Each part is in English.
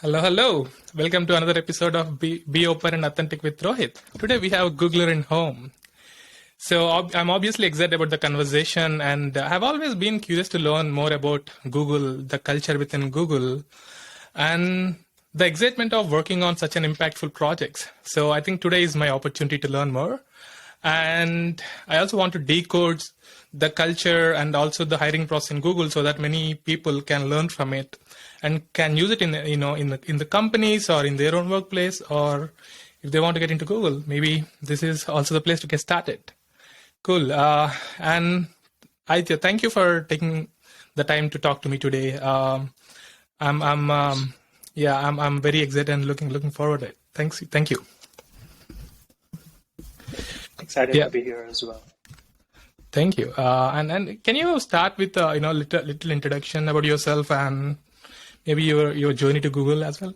Hello, hello. Welcome to another episode of Be Open and Authentic with Rohit. Today we have Googler in home. So I'm obviously excited about the conversation, and I've always been curious to learn more about Google, the culture within Google, and the excitement of working on such an impactful projects. So I think today is my opportunity to learn more. And I also want to decode the culture and also the hiring process in Google so that many people can learn from it and can use it in the companies or in their own workplace, or if they want to get into Google, maybe this is also the place to get started. Cool. And Aditya, thank you for taking the time to talk to me today. I'm very excited and looking forward to it. Thanks. Thank you. Excited Yeah. to be here as well. Thank you. And can you start with little introduction about yourself and maybe your journey to Google as well?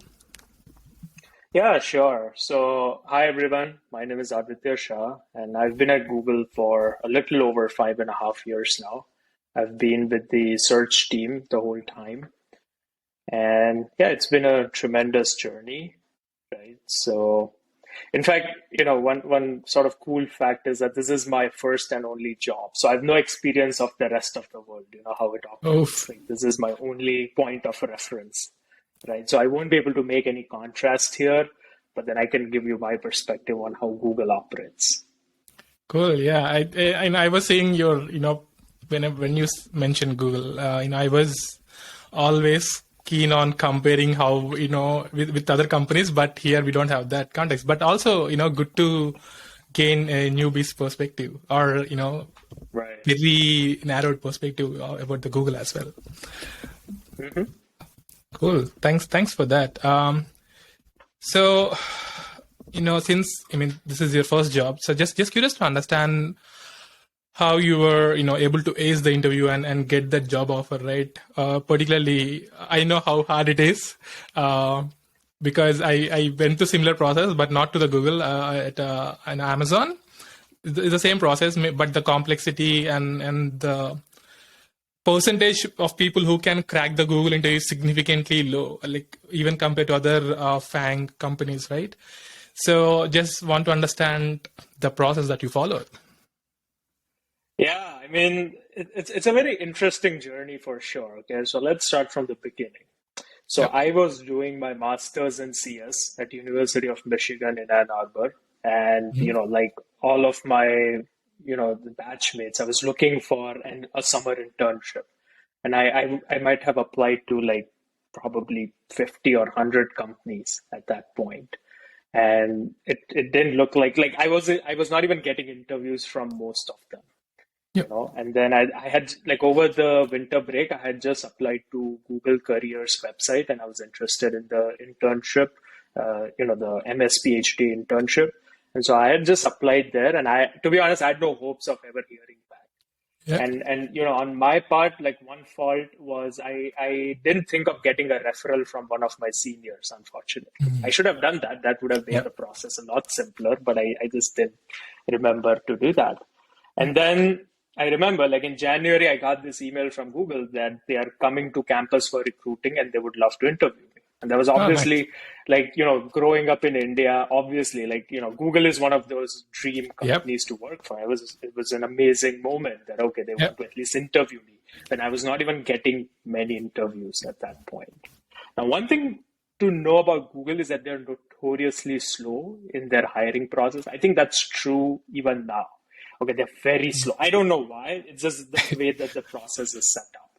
Yeah, sure. So, hi everyone. My name is Aditya Shah, and I've been at Google for a little over 5.5 years now. I've been with the search team the whole time. And yeah, it's been a tremendous journey, right? So, in fact, one sort of cool fact is that this is my first and only job. So I have no experience of the rest of the world, how it Oh, operates. Like this is my only point of reference, right? So I won't be able to make any contrast here, but then I can give you my perspective on how Google operates. cool. Yeah, I was saying when you mentioned Google, I was always keen on comparing how with other companies, but here we don't have that context. But also, good to gain a newbie's perspective or Right. very narrowed perspective about the Google as well. Hmm. Cool. Thanks for that. So, since this is your first job, so just curious to understand how you were able to ace the interview and get that job offer, right? Particularly, I know how hard it is because I went through similar process, but not to the Google at an Amazon. It's the same process, but the complexity and the percentage of people who can crack the Google interview is significantly low, like even compared to other FANG companies, right? So just want to understand the process that you followed. Yeah, I mean, it's a very interesting journey for sure. Okay, so let's start from the beginning. So Yep. I was doing my master's in CS at University of Michigan in Ann Arbor, and Mhm. like all of my the batchmates, I was looking for a summer internship, and I might have applied to like probably 50 or 100 companies at that point, and it didn't look like I was not even getting interviews from most of them. Yep. And then I had like over the winter break, I had just applied to Google Careers website, and I was interested in the internship, the MS PhD internship. And so I had just applied there, and to be honest, I had no hopes of ever hearing back. Yep. And on my part, like one fault was I didn't think of getting a referral from one of my seniors, unfortunately. I should have done that. That would have made the Yep. process a lot simpler, but I just didn't remember to do that. And then I remember, like in January, I got this email from Google that they are coming to campus for recruiting and they would love to interview me. And that was Oh, nice. obviously like, growing up in India, obviously, like, Google is one of those dream Yep. companies to work for. It was an amazing moment that, okay, they want Yep. to at least interview me. When I was not even getting many interviews at that point. Now, one thing to know about Google is that they're notoriously slow in their hiring process. I think that's true even now. Okay, they're very slow. I don't know why. It's just the way that the process is set up,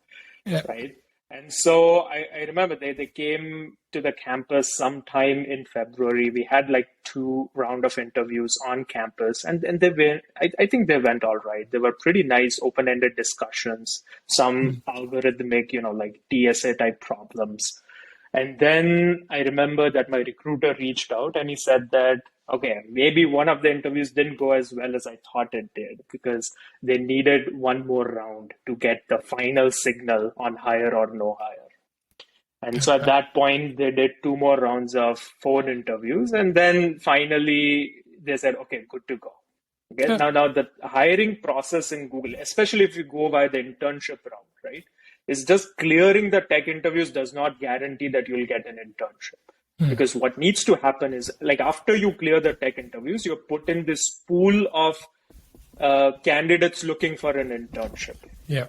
Yep. right? And so I remember they came to the campus sometime in February. We had like two round of interviews on campus, and they went. I think they went all right. They were pretty nice, open-ended discussions, some algorithmic, like TSA type problems. And then I remember that my recruiter reached out and he said that, okay, maybe one of the interviews didn't go as well as I thought it did because they needed one more round to get the final signal on hire or no hire. And so at that point, they did two more rounds of phone interviews. And then finally, they said, okay, good to go. Okay. Yep. Now the hiring process in Google, especially if you go by the internship route, right? is just clearing the tech interviews does not guarantee that you'll get an internship. Because what needs to happen is, like, after you clear the tech interviews, you're put in this pool of candidates looking for an internship,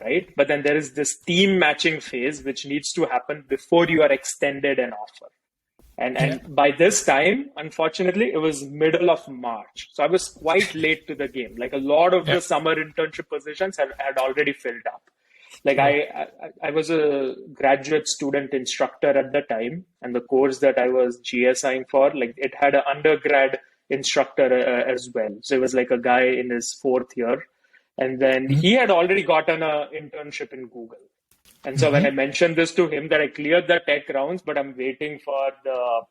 right? But then there is this team matching phase, which needs to happen before you are extended an offer. And by this time, unfortunately, it was middle of March. So I was quite late to the game. Like, a lot of the summer internship positions had already filled up. Like, I was a graduate student instructor at the time, and the course that I was GSIing for, like, it had an undergrad instructor as well. So it was like a guy in his fourth year. And then he had already gotten an internship in Google. And so when I mentioned this to him, that I cleared the tech rounds, but I'm waiting for the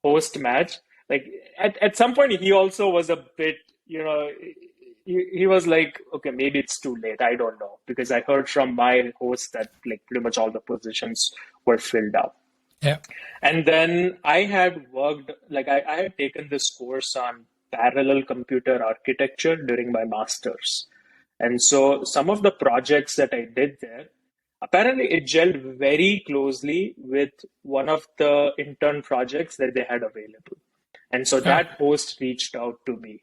host match, like, at some point, he also was a bit, he was like, okay, maybe it's too late. I don't know. Because I heard from my host that, like, pretty much all the positions were filled up. Yeah. And then I had worked, like, I had taken this course on parallel computer architecture during my master's. And so some of the projects that I did there, apparently it gelled very closely with one of the intern projects that they had available. And so that host reached out to me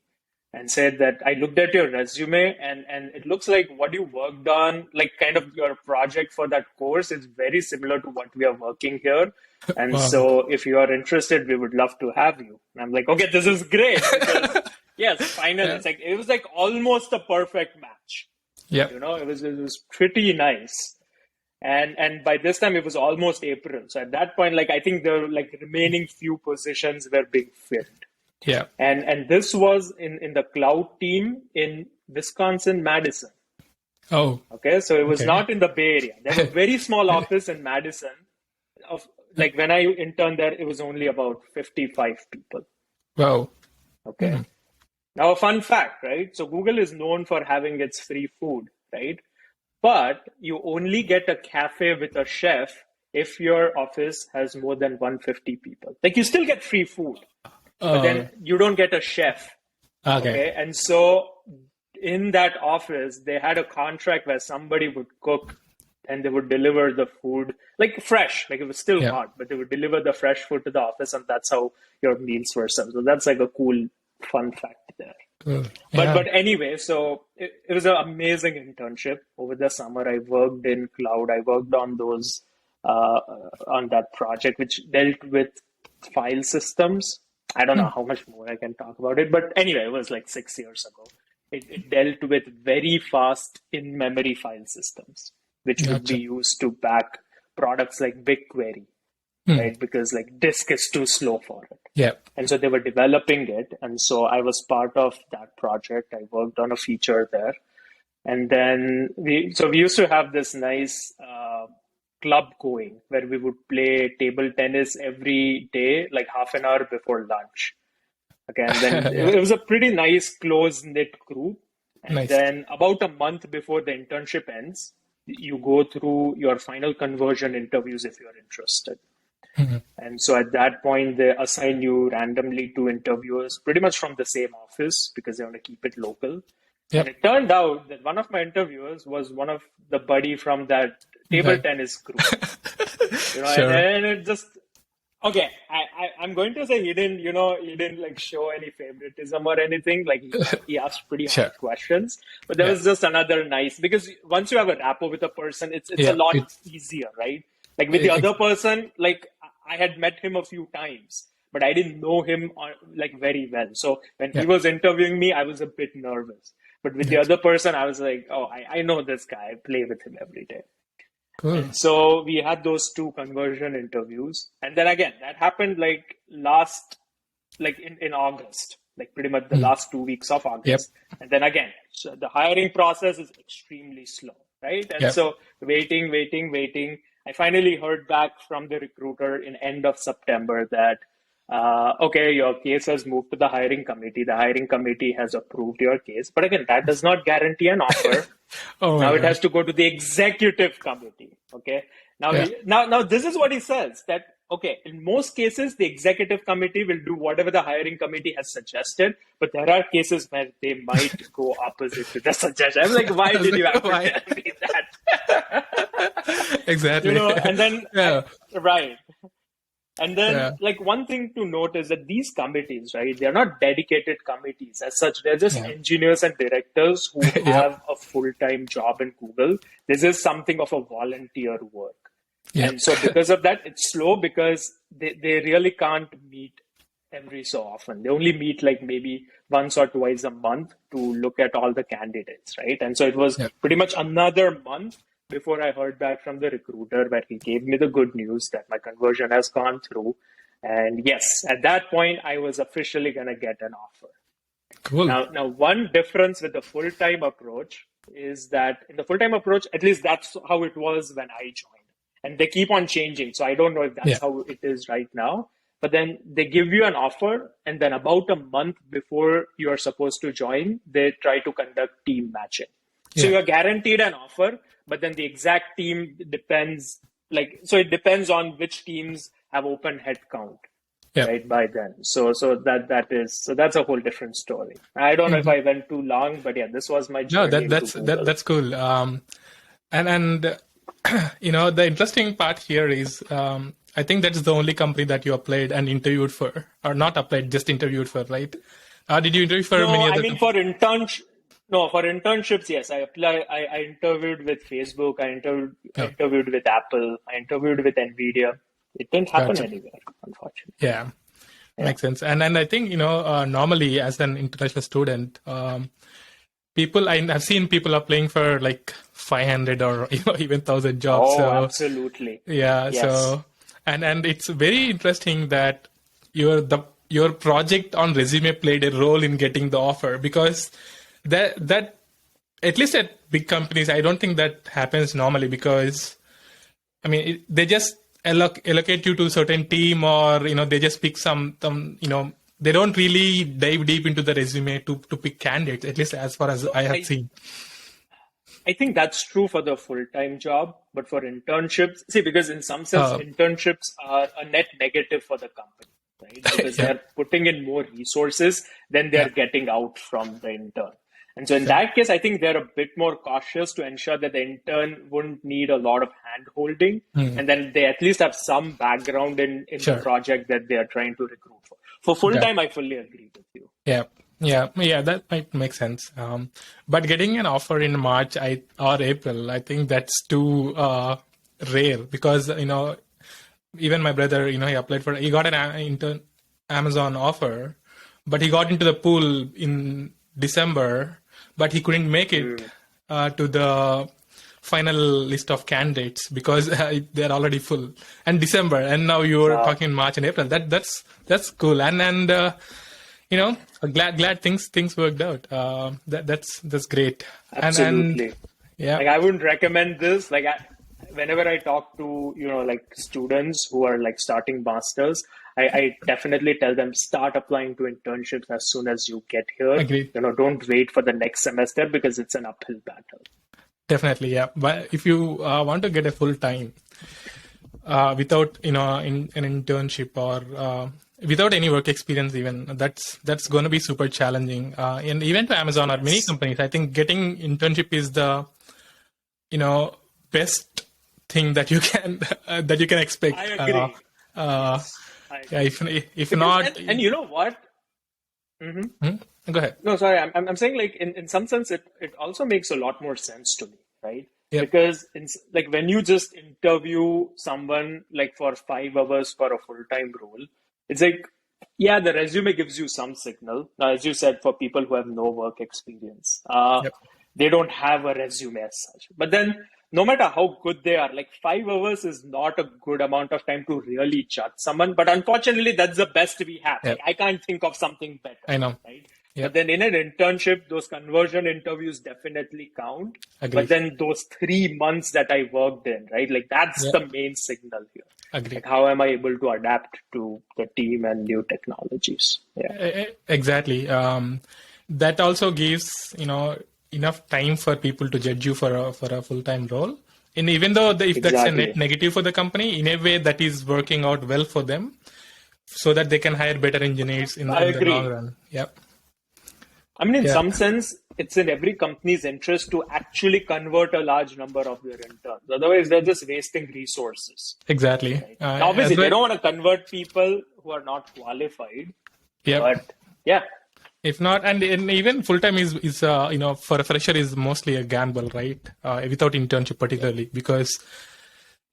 and said that I looked at your resume and it looks like what you worked on, like, kind of your project for that course is very similar to what we are working here. And so if you are interested, we would love to have you. And I'm like, okay, this is great. Because, yes, finally, it was like almost a perfect match. Yeah. It was pretty nice. And by this time, it was almost April. So at that point, like, I think the remaining few positions were being filled. Yeah. And this was in the cloud team in Wisconsin, Madison. Oh. Okay. So it was not in the Bay Area. There was a very small office in Madison. Like, when I interned there, it was only about 55 people. Wow. Okay. Now, a fun fact, right? So Google is known for having its free food, right? But you only get a cafe with a chef if your office has more than 150 people. Like, you still get free food, but then you don't get a chef. Okay. And so in that office, they had a contract where somebody would cook and they would deliver the food, like, fresh. Like, it was still hot, but they would deliver the fresh food to the office, and that's how your meals were served. So that's like a cool, fun fact there. But anyway, so it was an amazing internship over the summer. I worked in cloud. I worked on those on that project, which dealt with file systems. I don't know how much more I can talk about it, but anyway, it was like 6 years ago. It dealt with very fast in-memory file systems, which would be used to back products like BigQuery, right? Because, like, disk is too slow for it. Yeah. And so they were developing it. And so I was part of that project. I worked on a feature there. And then we used to have this nice club going where we would play table tennis every day, like half an hour before lunch. Okay. And then it was a pretty nice, close-knit group. And then about a month before the internship ends, you go through your final conversion interviews if you're interested. And so at that point, they assign you randomly 2 interviewers, pretty much from the same office, because they want to keep it local. And it turned out that one of my interviewers was one of the buddy from that table tennis group. And it just, okay, I'm going to say he didn't like show any favoritism or anything. Like, he asked pretty hard questions, but there was just another nice, because once you have a rapport with a person, it's a lot easier, right? Like, with the other person, like, I had met him a few times, but I didn't know him like very well. So when he was interviewing me, I was a bit nervous. But with the other person, I was like, oh, I know this guy. I play with him every day. Cool. So we had those 2 conversion interviews. And then again, that happened like in August, like pretty much the last 2 weeks of August. And then again, so the hiring process is extremely slow, right? And so waiting. I finally heard back from the recruiter in end of September that, okay, your case has moved to the hiring committee. The hiring committee has approved your case. But again, that does not guarantee an offer. Now it has to go to the executive committee. Okay. Now this is what he says, that, okay, in most cases, the executive committee will do whatever the hiring committee has suggested. But there are cases where they might go opposite to the suggestion. I'm like, why did you have to tell me that? Exactly. And then, Yeah. right. And then, Yeah. like, one thing to note is that these committees, right, they're not dedicated committees as such. They're just Yeah. engineers and directors who Yep. have a full-time job in Google. This is something of a volunteer work. Yep. And so because of that, it's slow because they really can't meet every so often. They only meet like maybe once or twice a month to look at all the candidates, right? And so it was Yep. pretty much another month before I heard back from the recruiter where he gave me the good news that my conversion has gone through. And yes, at that point, I was officially going to get an offer. Cool. Now, one difference with the full-time approach is that in the full-time approach, at least that's how it was when I joined. And they keep on changing. So I don't know if that's Yeah. how it is right now. But then they give you an offer, and then about a month before you're supposed to join, they try to conduct team matching. So Yeah. you're guaranteed an offer, but then the exact team depends, so it depends on which teams have open headcount, Yeah. right, by then. So that's a whole different story. I don't know if I went too long, but yeah, this was my No, journey into Google. that's cool. And the interesting part here is, I think that's the only company that you applied and interviewed for, or not applied, just interviewed for, right? Did you interview for No, many I other mean companies? for internships, yes. I interviewed with Facebook, I Oh, interviewed with Apple, I interviewed with Nvidia. It didn't happen gotcha. anywhere, unfortunately. Yeah, Yeah. makes sense. And I think normally as an international student, I've seen people applying for like 500 or even 1,000 jobs. Oh, So absolutely. yeah, Yes. so and it's very interesting that your project on resume played a role in getting the offer, because that at least at big companies, I don't think that happens normally, because I mean they just allocate you to a certain team, or they just pick some they don't really dive deep into the resume to pick candidates, at least as far as I have I, seen. I think that's true for the full-time job, but for internships, see, because in some sense, Uh, internships are a net negative for the company, right? Because yeah, they're putting in more resources than they're yeah, getting out from the intern. And so in sure. that case, I think they're a bit more cautious to ensure that the intern wouldn't need a lot of hand holding. Hmm. And then they at least have some background in the Sure. project that they are trying to recruit for. For full Got time, I fully agree with you. Yeah, yeah, that might make sense. But getting an offer in March or April, I think that's too rare, because even my brother, he got an Amazon offer, but he got into the pool in December, but he couldn't make it to the final list of candidates because they're already full. And December, and now you're Wow. talking March and April. That's cool, and glad things worked out. That's great. And Absolutely. yeah, Like I wouldn't recommend this. Whenever I talk to like students who are like starting masters, I definitely tell them start applying to internships as soon as you get here. agreed. Don't wait for the next semester because it's an uphill battle. Definitely, yeah. But if you want to get a full time without in an internship, or without any work experience, even that's going to be super challenging. And even to Amazon or many Yes. companies, I think getting internship is the best thing that you can expect. I agree. Uh, Yes, I yeah, agree. if Because, not, and you know what? Hmm? Go ahead. No, sorry. I'm saying like in some sense it also makes a lot more sense to me, right? Yep. Because like when you just interview someone like for 5 hours for a full-time role, it's like, yeah, the resume gives you some signal. Now, as you said, for people who have no work experience, Yep. they don't have a resume as such. But then no matter how good they are, like 5 hours is not a good amount of time to really judge someone. But unfortunately, that's the best we have. Yep. Like, I can't think of something better, I know. right? Yep. But then in an internship, those conversion interviews definitely count. Agreed. But then those 3 months that I worked in, right? Like that's Yep. the main signal here. Agreed. Like how am I able to adapt to the team and new technologies? Yeah. Exactly. That also gives enough time for people to judge you for a full-time role. And even though if that's a net Exactly. negative for the company, in a way that is working out well for them, so that they can hire better engineers in I the long agree. run. Yep. I mean, in Yeah. some sense, it's in every company's interest to actually convert a large number of their interns. Otherwise, they're just wasting resources. Exactly. Right? Now, obviously, As well, they don't want to convert people who are not qualified. yep. But yeah, If not, and even full time is for a fresher is mostly a gamble, right? Without internship, particularly because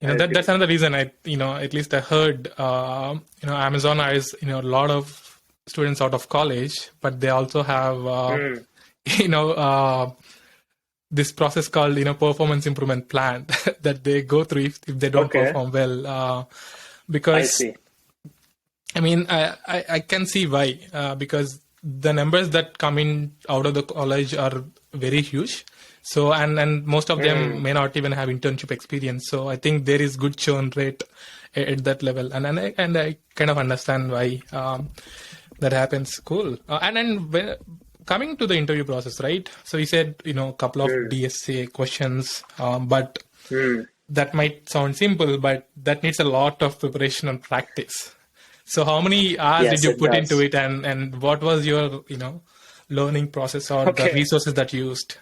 that's another reason at least I heard Amazon hires a lot of students out of college, but they also have this process called performance improvement plan that they go through if they don't perform well. Because I see. I mean, I can see why, because the numbers that come in out of the college are very huge. So, and most of them may not even have internship experience. So I think there is good churn rate at that level. And I kind of understand why that happens. Cool. And then coming to the interview process, right? So you said, a couple of DSA questions, but that might sound simple, but that needs a lot of preparation and practice. So how many hours did you put into it, and what was your, learning process or the resources that you used?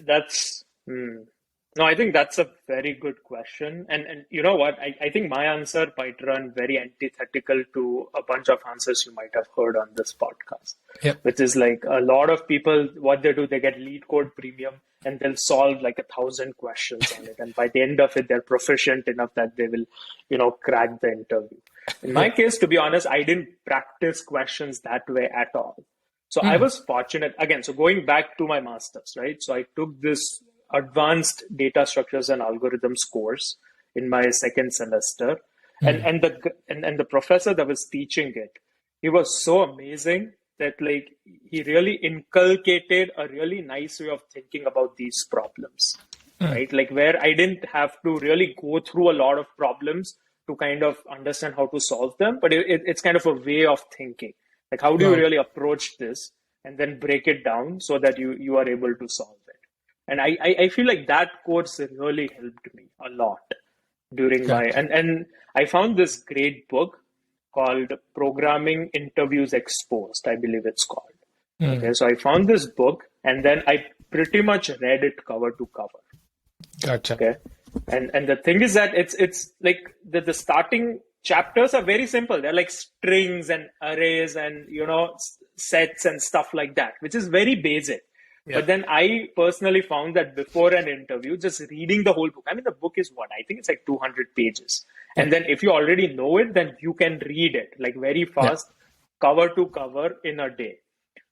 That's no, I think that's a very good question. And you know what? I think my answer might run very antithetical to a bunch of answers you might have heard on this podcast. Yep. Which is like a lot of people, what they do, they get lead code premium and they'll solve like 1,000 questions on it. And by the end of it, they're proficient enough that they will, crack the interview. In my case, to be honest, I didn't practice questions that way at all. So I was fortunate again. So going back to my master's, right? So I took this advanced data structures and algorithms course in my second semester, and the professor that was teaching it, he was so amazing that like he really inculcated a really nice way of thinking about these problems, right? Like where I didn't have to really go through a lot of problems to kind of understand how to solve them, but it's kind of a way of thinking. Like, how do you really approach this and then break it down so that you are able to solve it? And I feel like that course really helped me a lot during and I found this great book called Programming Interviews Exposed, I believe it's called. Okay, so I found this book and then I pretty much read it cover to cover. Gotcha. Okay. And the thing is that it's like the starting chapters are very simple. They're like strings and arrays and, sets and stuff like that, which is very basic. Yeah. But then I personally found that before an interview, just reading the whole book, I mean, the book is I think it's like 200 pages. Yeah. And then if you already know it, then you can read it like very fast, cover to cover in a day.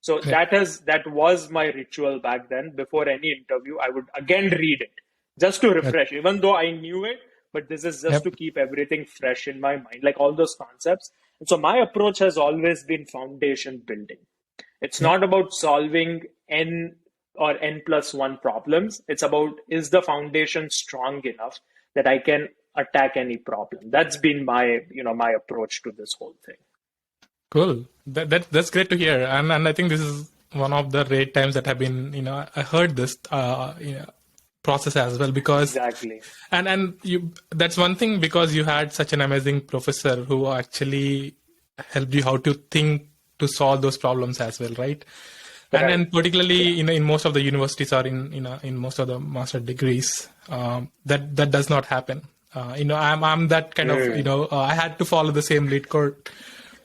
So that was my ritual back then. Before any interview, I would again read it just to refresh, even though I knew it. But this is just to keep everything fresh in my mind, like all those concepts. And so my approach has always been foundation building. It's not about solving N or N plus one problems. It's about, is the foundation strong enough that I can attack any problem? That's been my, my approach to this whole thing. Cool. That's great to hear. And I think this is one of the rare times that have been, I heard this, process as well, because exactly. And that's one thing, because you had such an amazing professor who actually helped you how to think to solve those problems as well, right? And then particularly in most of the universities or in most of the master degrees, that does not happen. I'm that kind of I had to follow the same lead code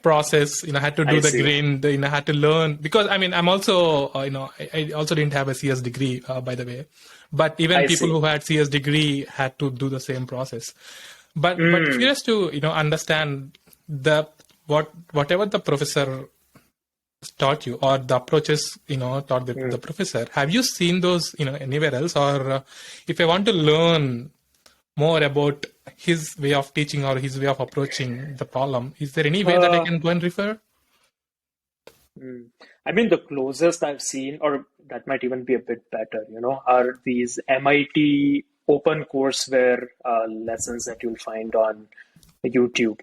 process. I had to do the grind. I had to learn, because I'm also I also didn't have a CS degree, by the way. But even people who had CS degree had to do the same process. But curious to understand whatever the professor taught you, or the approaches taught the professor. Have you seen those anywhere else? Or if I want to learn more about his way of teaching or his way of approaching the problem, is there any way that I can go and refer? I mean, the closest I've seen, or that might even be a bit better, are these MIT open courseware lessons that you'll find on YouTube,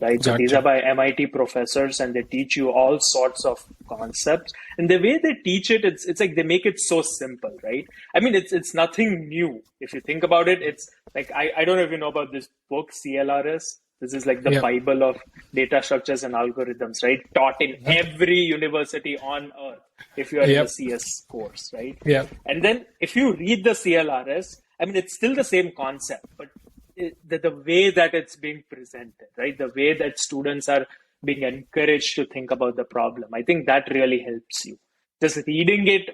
right? Gotcha. So these are by MIT professors, and they teach you all sorts of concepts. And the way they teach it, it's like they make it so simple, right? I mean, it's nothing new. If you think about it, it's like, I don't know if you know about this book, CLRS. This is like the Bible of data structures and algorithms, right? Taught in every university on earth. if you are in the Yep. CS course, right? Yeah. And then if you read the CLRS, I mean, it's still the same concept, but the way that it's being presented, right? The way that students are being encouraged to think about the problem, I think that really helps you. Just reading it,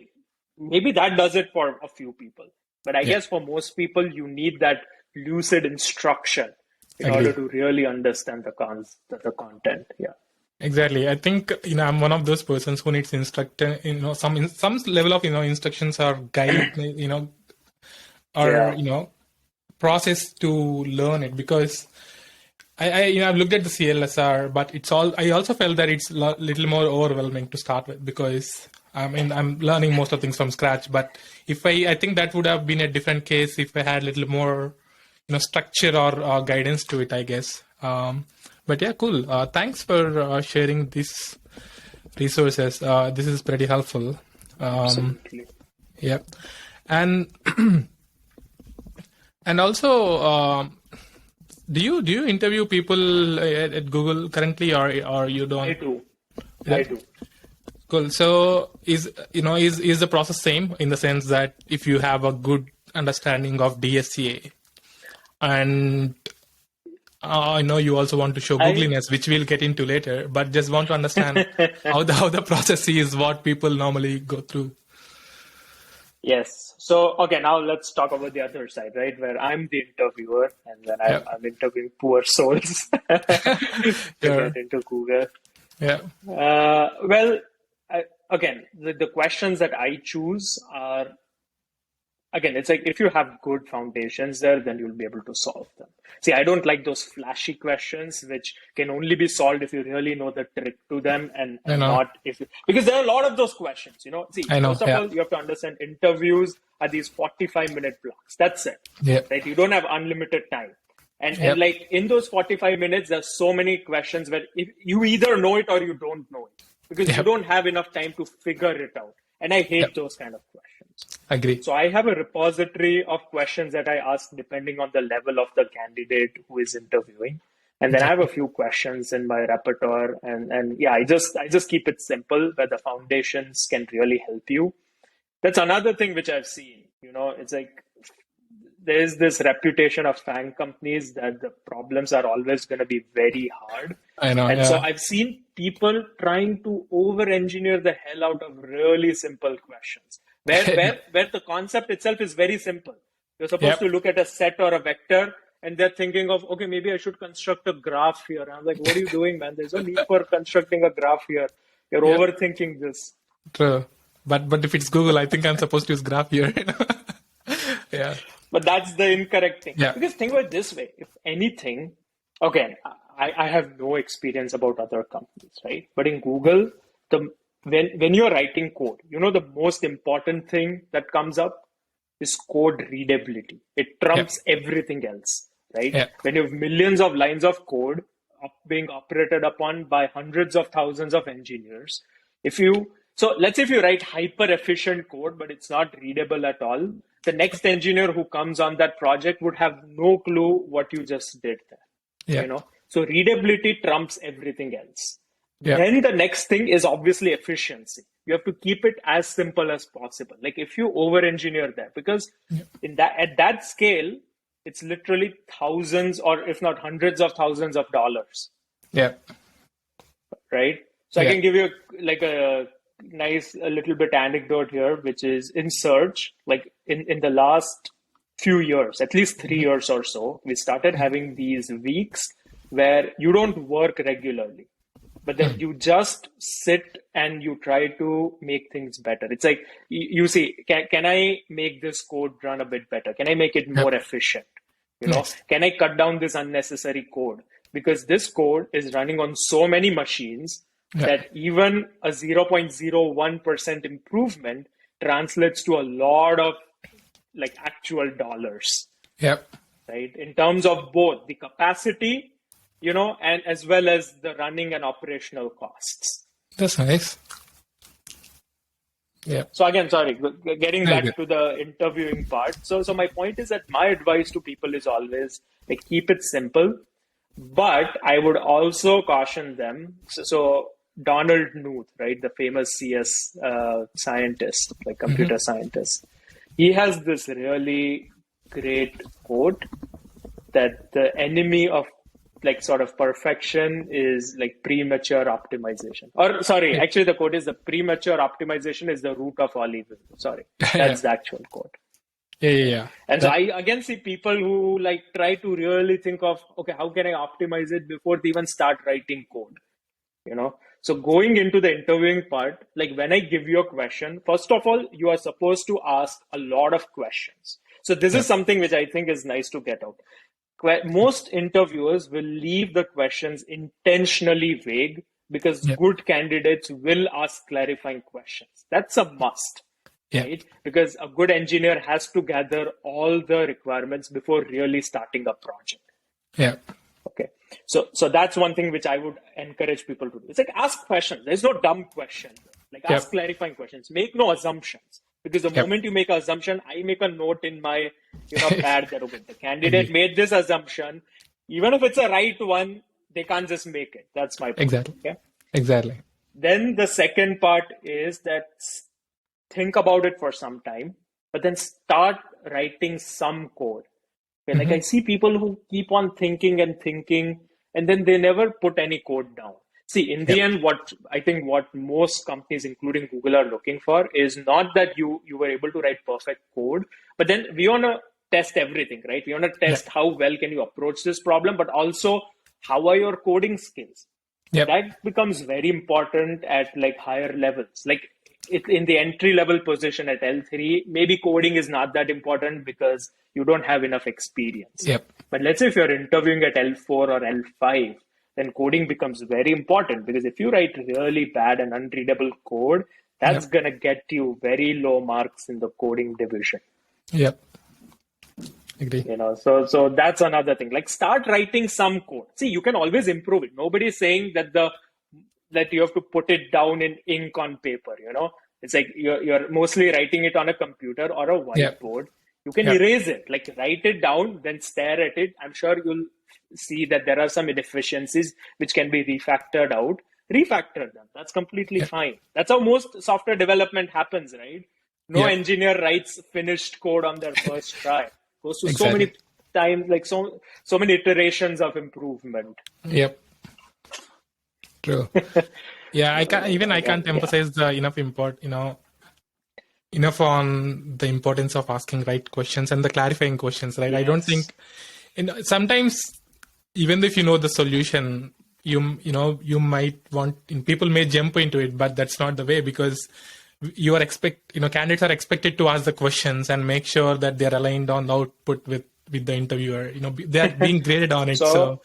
maybe that does it for a few people. But I Yeah. guess for most people, you need that lucid instruction in Agree. order to really understand the content. Yeah. Exactly. I think I'm one of those persons who needs instructor. Some level of instructions or guide. Or Yeah. process to learn it, because I've looked at the CLSR, but I also felt that it's little more overwhelming to start with, because I'm learning most of things from scratch. But if I think that would have been a different case if I had a little more structure or guidance to it, I guess. But yeah, cool. Thanks for sharing these resources. This is pretty helpful. Absolutely. Yeah, and and also, do you interview people at Google currently, or you don't? I do. Yeah. I do. Cool. So is the process same in the sense that if you have a good understanding of DSCA, and I know you also want to show googliness, which we'll get into later, but just want to understand how the process is, what people normally go through. Yes. So, okay, now let's talk about the other side, right? Where I'm the interviewer and then I'm interviewing poor souls to get into Google. Yeah. Well, again, the questions that I choose are, again, it's like if you have good foundations there, then you'll be able to solve them. See, I don't like those flashy questions, which can only be solved if you really know the trick to them, and not because there are a lot of those questions, See, first of all, you have to understand interviews are these 45-minute blocks. That's it. Yeah. Right? You don't have unlimited time. And like in those 45 minutes, there's so many questions where you either know it or you don't know it, because you don't have enough time to figure it out. And I hate those kind of questions. Agree. So I have a repository of questions that I ask depending on the level of the candidate who is interviewing. And then I have a few questions in my repertoire. And yeah, I just keep it simple where the foundations can really help you. That's another thing which I've seen. It's like there's this reputation of FANG companies that the problems are always going to be very hard. I know. And so I've seen people trying to over-engineer the hell out of really simple questions, where the concept itself is very simple. You're supposed to look at a set or a vector, and they're thinking of, okay, maybe I should construct a graph here. And I'm like, what are you doing, man? There's no need for constructing a graph here. You're overthinking this. True. But if it's Google, I think I'm supposed to use graph here. Yeah. But that's the incorrect thing. Yeah. Because think about it this way. If anything, okay, I have no experience about other companies, right? But in Google, when you're writing code, the most important thing that comes up is code readability. It trumps everything else, right? Yeah. When you have millions of lines of code being operated upon by hundreds of thousands of engineers, so let's say if you write hyper efficient code, but it's not readable at all, the next engineer who comes on that project would have no clue what you just did there. Yeah. So readability trumps everything else. Yeah. Then the next thing is obviously efficiency. You have to keep it as simple as possible. Like if you over-engineer that, because at that scale, it's literally thousands or if not hundreds of thousands of dollars. Yeah. Right? So I can give you a little bit anecdote here, which is in search, like in the last few years, at least 3 years or so, we started having these weeks where you don't work regularly, but then you just sit and you try to make things better. It's like you see, can I make this code run a bit better? Can I make it more efficient? Can I cut down this unnecessary code? Because this code is running on so many machines that even a 0.01% improvement translates to a lot of actual dollars. Yep. Right? In terms of both the capacity, and as well as the running and operational costs. That's nice. Yeah. So again, sorry, getting back to the interviewing part. So my point is that my advice to people is always keep it simple, but I would also caution them. So Donald Knuth, right, the famous CS scientist, like computer scientist, he has this really great quote that the enemy of like sort of perfection is like premature optimization. Or sorry, actually the quote is the premature optimization is the root of all evil. Sorry, Yeah. that's the actual quote. Yeah. And so I again see people who like try to really think of, okay, how can I optimize it before they even start writing code? So going into the interviewing part, like when I give you a question, first of all, you are supposed to ask a lot of questions. So this is Yep. something which I think is nice to get out. Most interviewers will leave the questions intentionally vague because Yep. good candidates will ask clarifying questions. That's a must, Yep. right? Because a good engineer has to gather all the requirements before really starting a project. Yep. Okay. So that's one thing which I would encourage people to do. It's like ask questions. There's no dumb question. Like ask Yep. clarifying questions. Make no assumptions. Because the Yep. moment you make an assumption, I make a note in my, pad that okay, the candidate Agree. made this assumption. Even if it's a right one, they can't just make it. That's my point. Exactly. Okay. Exactly. Then the second part is that think about it for some time, but then start writing some code. Okay, like I see people who keep on thinking and thinking, and then they never put any code down. See, in the Yep. end, what most companies, including Google, are looking for is not that you were able to write perfect code, but then we want to test everything, right? We want to test Yep. how well can you approach this problem, but also how are your coding skills? And Yep. that becomes very important at like higher levels. Like in the entry level position at L3, maybe coding is not that important because you don't have enough experience. Yep. But let's say if you're interviewing at L4 or L5, then coding becomes very important because if you write really bad and unreadable code, that's Yep. going to get you very low marks in the coding division. Yep. Agree. So that's another thing. Like start writing some code. See, you can always improve it. Nobody's saying that you have to put it down in ink on paper. It's like you're mostly writing it on a computer or a Yep. whiteboard. You can Yep. erase it, like write it down, then stare at it. I'm sure you'll see that there are some inefficiencies which can be refactored out. Refactor them. That's completely Yep. fine. That's how most software development happens, right? No Yep. engineer writes finished code on their first try. Goes to so Exactly. many times, like so many iterations of improvement. Yep. True. Yeah, I can't emphasize the enough on the importance of asking right questions and the clarifying questions, right? I don't think, sometimes even if you know the solution, you might people may jump into it, but that's not the way because candidates are expected to ask the questions and make sure that they're aligned on the output with the interviewer. They're being graded on it. So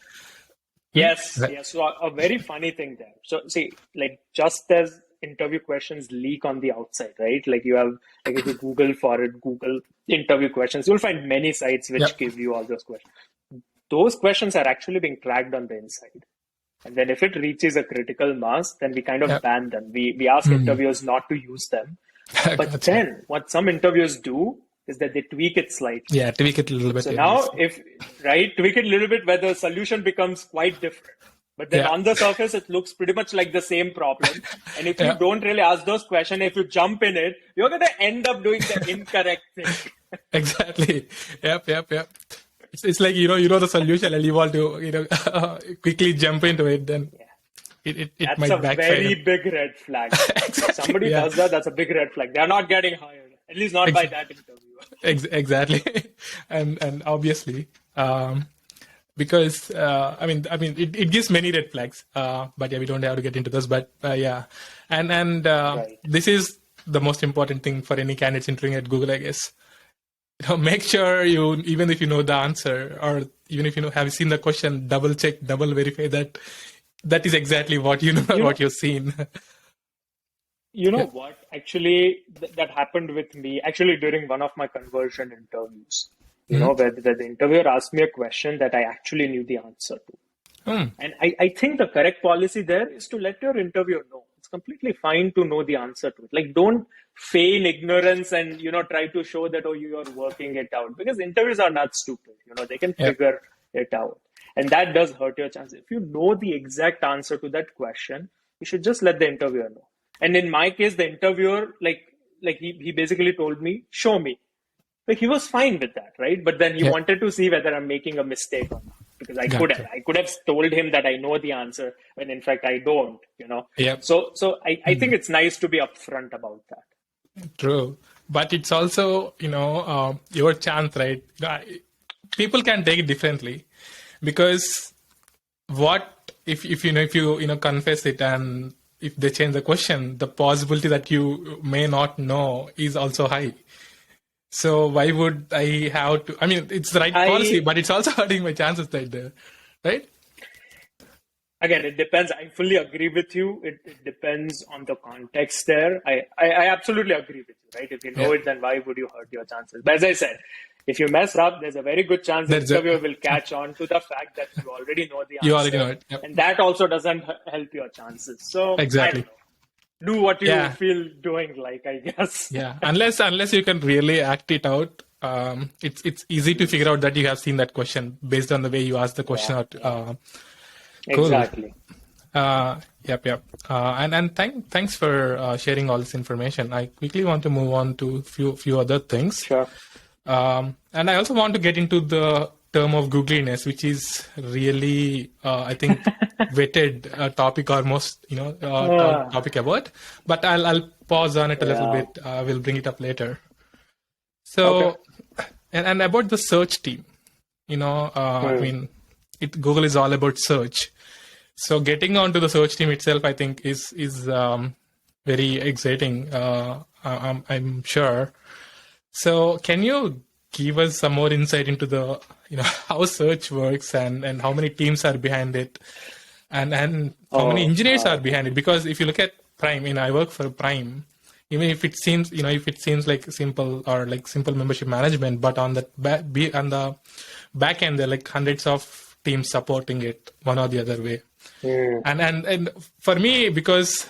Yes. So a very funny thing there. So see, like just as interview questions leak on the outside, right? Like you have, like if you Google for it, Google interview questions, you'll find many sites which Yep. give you all those questions. Those questions are actually being tracked on the inside. And then if it reaches a critical mass, then we kind of Yep. ban them. We ask interviewers not to use them. But Gotcha. then what some interviewers do is that they tweak it slightly. Yeah, tweak it a little bit. So yeah, now yes. tweak it a little bit where the solution becomes quite different. But then Yeah. on the surface, it looks pretty much like the same problem. And if you Yeah. don't really ask those questions, if you jump in it, you're going to end up doing the incorrect thing. Exactly. Yep. It's like, the solution and you want to, quickly jump into it, then it That's might a backfire. very big red flag. Exactly, If somebody yeah. does that, that's a big red flag. They're not getting hired, at least not by that interviewer. Exactly. and obviously, because, it gives many red flags, but yeah, we don't have to get into this, but yeah. And Right. this is the most important thing for any candidates interviewing at Google, I guess. Make sure even if you know the answer, or even if have seen the question, double check, double verify that is exactly what what you've seen. You know what? Actually, that happened with me. Actually, during one of my conversion interviews, where the interviewer asked me a question that I actually knew the answer to. And I think the correct policy there is to let your interviewer know. It's completely fine to know the answer to it. Like, don't feign ignorance and, try to show that, oh, you are working it out. Because interviews are not stupid. They can figure it out. And that does hurt your chances. If you know the exact answer to that question, You should just let the interviewer know. And in my case, the interviewer, he basically told me, show me. Like he was fine with that, right? But then he Yeah. wanted to see whether I'm making a mistake or not. Because Gotcha. I could have told him that I know the answer when in fact I don't, Yep. So I think it's nice to be upfront about that. True. But it's also, your chance, right? People can take it differently because what if you confess it, and if they change the question, the possibility that you may not know is also high. So why would I have to? I mean, it's the right policy, but it's also hurting my chances right there, right? Again, it depends. I fully agree with you. It depends on the context there. I absolutely agree with you, right? If you know it, then why would you hurt your chances? But as I said, if you mess up, there's a very good chance the interviewer will catch on to the fact that you already know the answer. You already know it. Yep. And that also doesn't help your chances. So exactly. I don't know. Do what you feel doing like, I guess. Yeah. Unless you can really act it out, it's easy to figure out that you have seen that question based on the way you ask the question. Cool. Exactly. Yep. And thanks for sharing all this information. I quickly want to move on to few other things. Sure. And I also want to get into the term of googliness, which is really, I think, vetted topic or most, topic about. But I'll pause on it a little bit. We'll bring it up later. So, and about the search team, I mean, Google is all about search. So getting onto the search team itself, I think, is very exciting. I'm sure. So can you give us some more insight into the how search works and how many teams are behind it, and how many engineers are behind it? Because if you look at Prime, I work for Prime. Even if it seems like simple or like simple membership management, but on the back end, there are like hundreds of teams supporting it one or the other way. And for me, because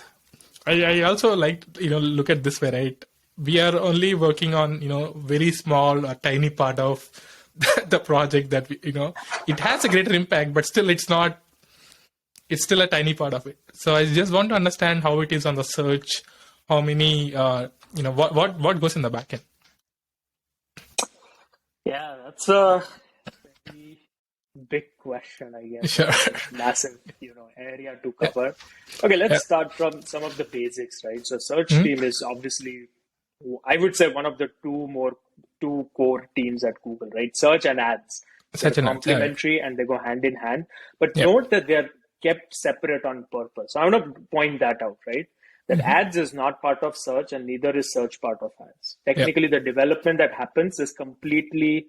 I also like look at this way, right? We are only working on very small or tiny part of the project that it has a greater impact, but still it's still a tiny part of it. So I just want to understand how it is on the search. How many what goes in the back end? Yeah, that's a very big question, I guess. Sure. Massive, area to cover. Okay, let's start from some of the basics, right? So search team is obviously, I would say, one of the two core teams at Google, right? Search and ads. They're complementary and they go hand in hand. But note that they're kept separate on purpose. So I want to point that out, right? That ads is not part of search and neither is search part of ads. Technically, the development that happens is completely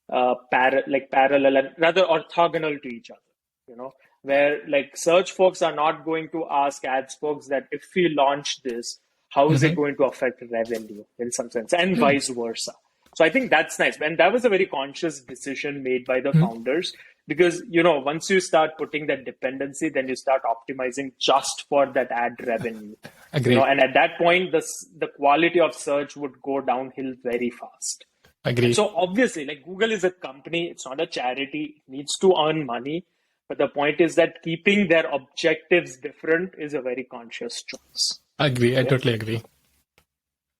parallel and rather orthogonal to each other, where like search folks are not going to ask ads folks that if we launch this, how is it going to affect revenue in some sense, and vice versa. So I think that's nice. And that was a very conscious decision made by the founders because, once you start putting that dependency, then you start optimizing just for that ad revenue. Agreed. And at that point, the quality of search would go downhill very fast. Agreed. So obviously, like Google is a company, it's not a charity, it needs to earn money. But the point is that keeping their objectives different is a very conscious choice. Agree. I totally agree.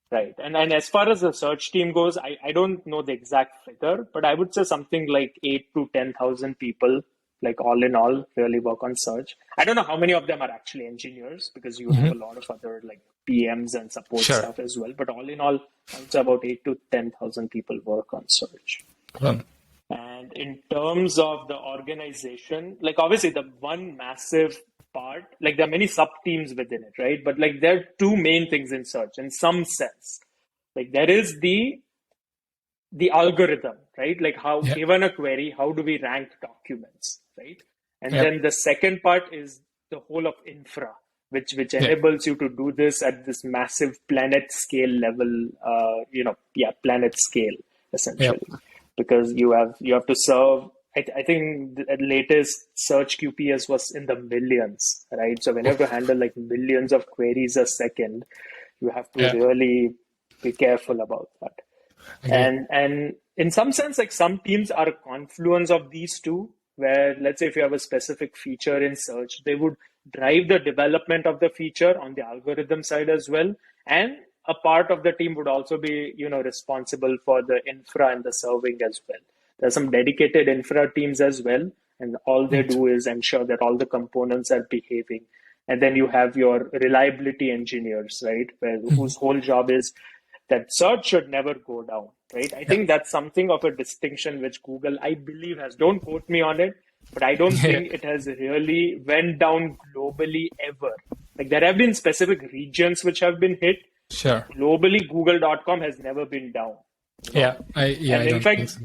Right. And as far as the search team goes, I don't know the exact figure, but I would say something like 8 to 10,000 people, like all in all, really work on search. I don't know how many of them are actually engineers because you have a lot of other like PMs and support stuff as well. But all in all, I would say about 8 to 10,000 people work on search. And in terms of the organization, like obviously the one massive part, like there are many sub teams within it, right? But like there are two main things in search in some sense. Like there is the algorithm, right? Like how given a query, how do we rank documents, right? And then the second part is the whole of infra, which enables you to do this at this massive planet scale level, planet scale essentially, because you have to serve. I think the latest search QPS was in the millions, right? So when you have to handle like millions of queries a second, you have to really be careful about that. And in some sense, like some teams are a confluence of these two, where let's say if you have a specific feature in search, they would drive the development of the feature on the algorithm side as well. And a part of the team would also be, responsible for the infra and the serving as well. There's some dedicated infra teams as well, and all they do is ensure that all the components are behaving. And then you have your reliability engineers, right, whose whole job is that search should never go down, right? I think that's something of a distinction which Google, I believe, has. Don't quote me on it, but I don't think it has really went down globally ever. Like there have been specific regions which have been hit. Sure. Globally, Google.com has never been down. And in fact,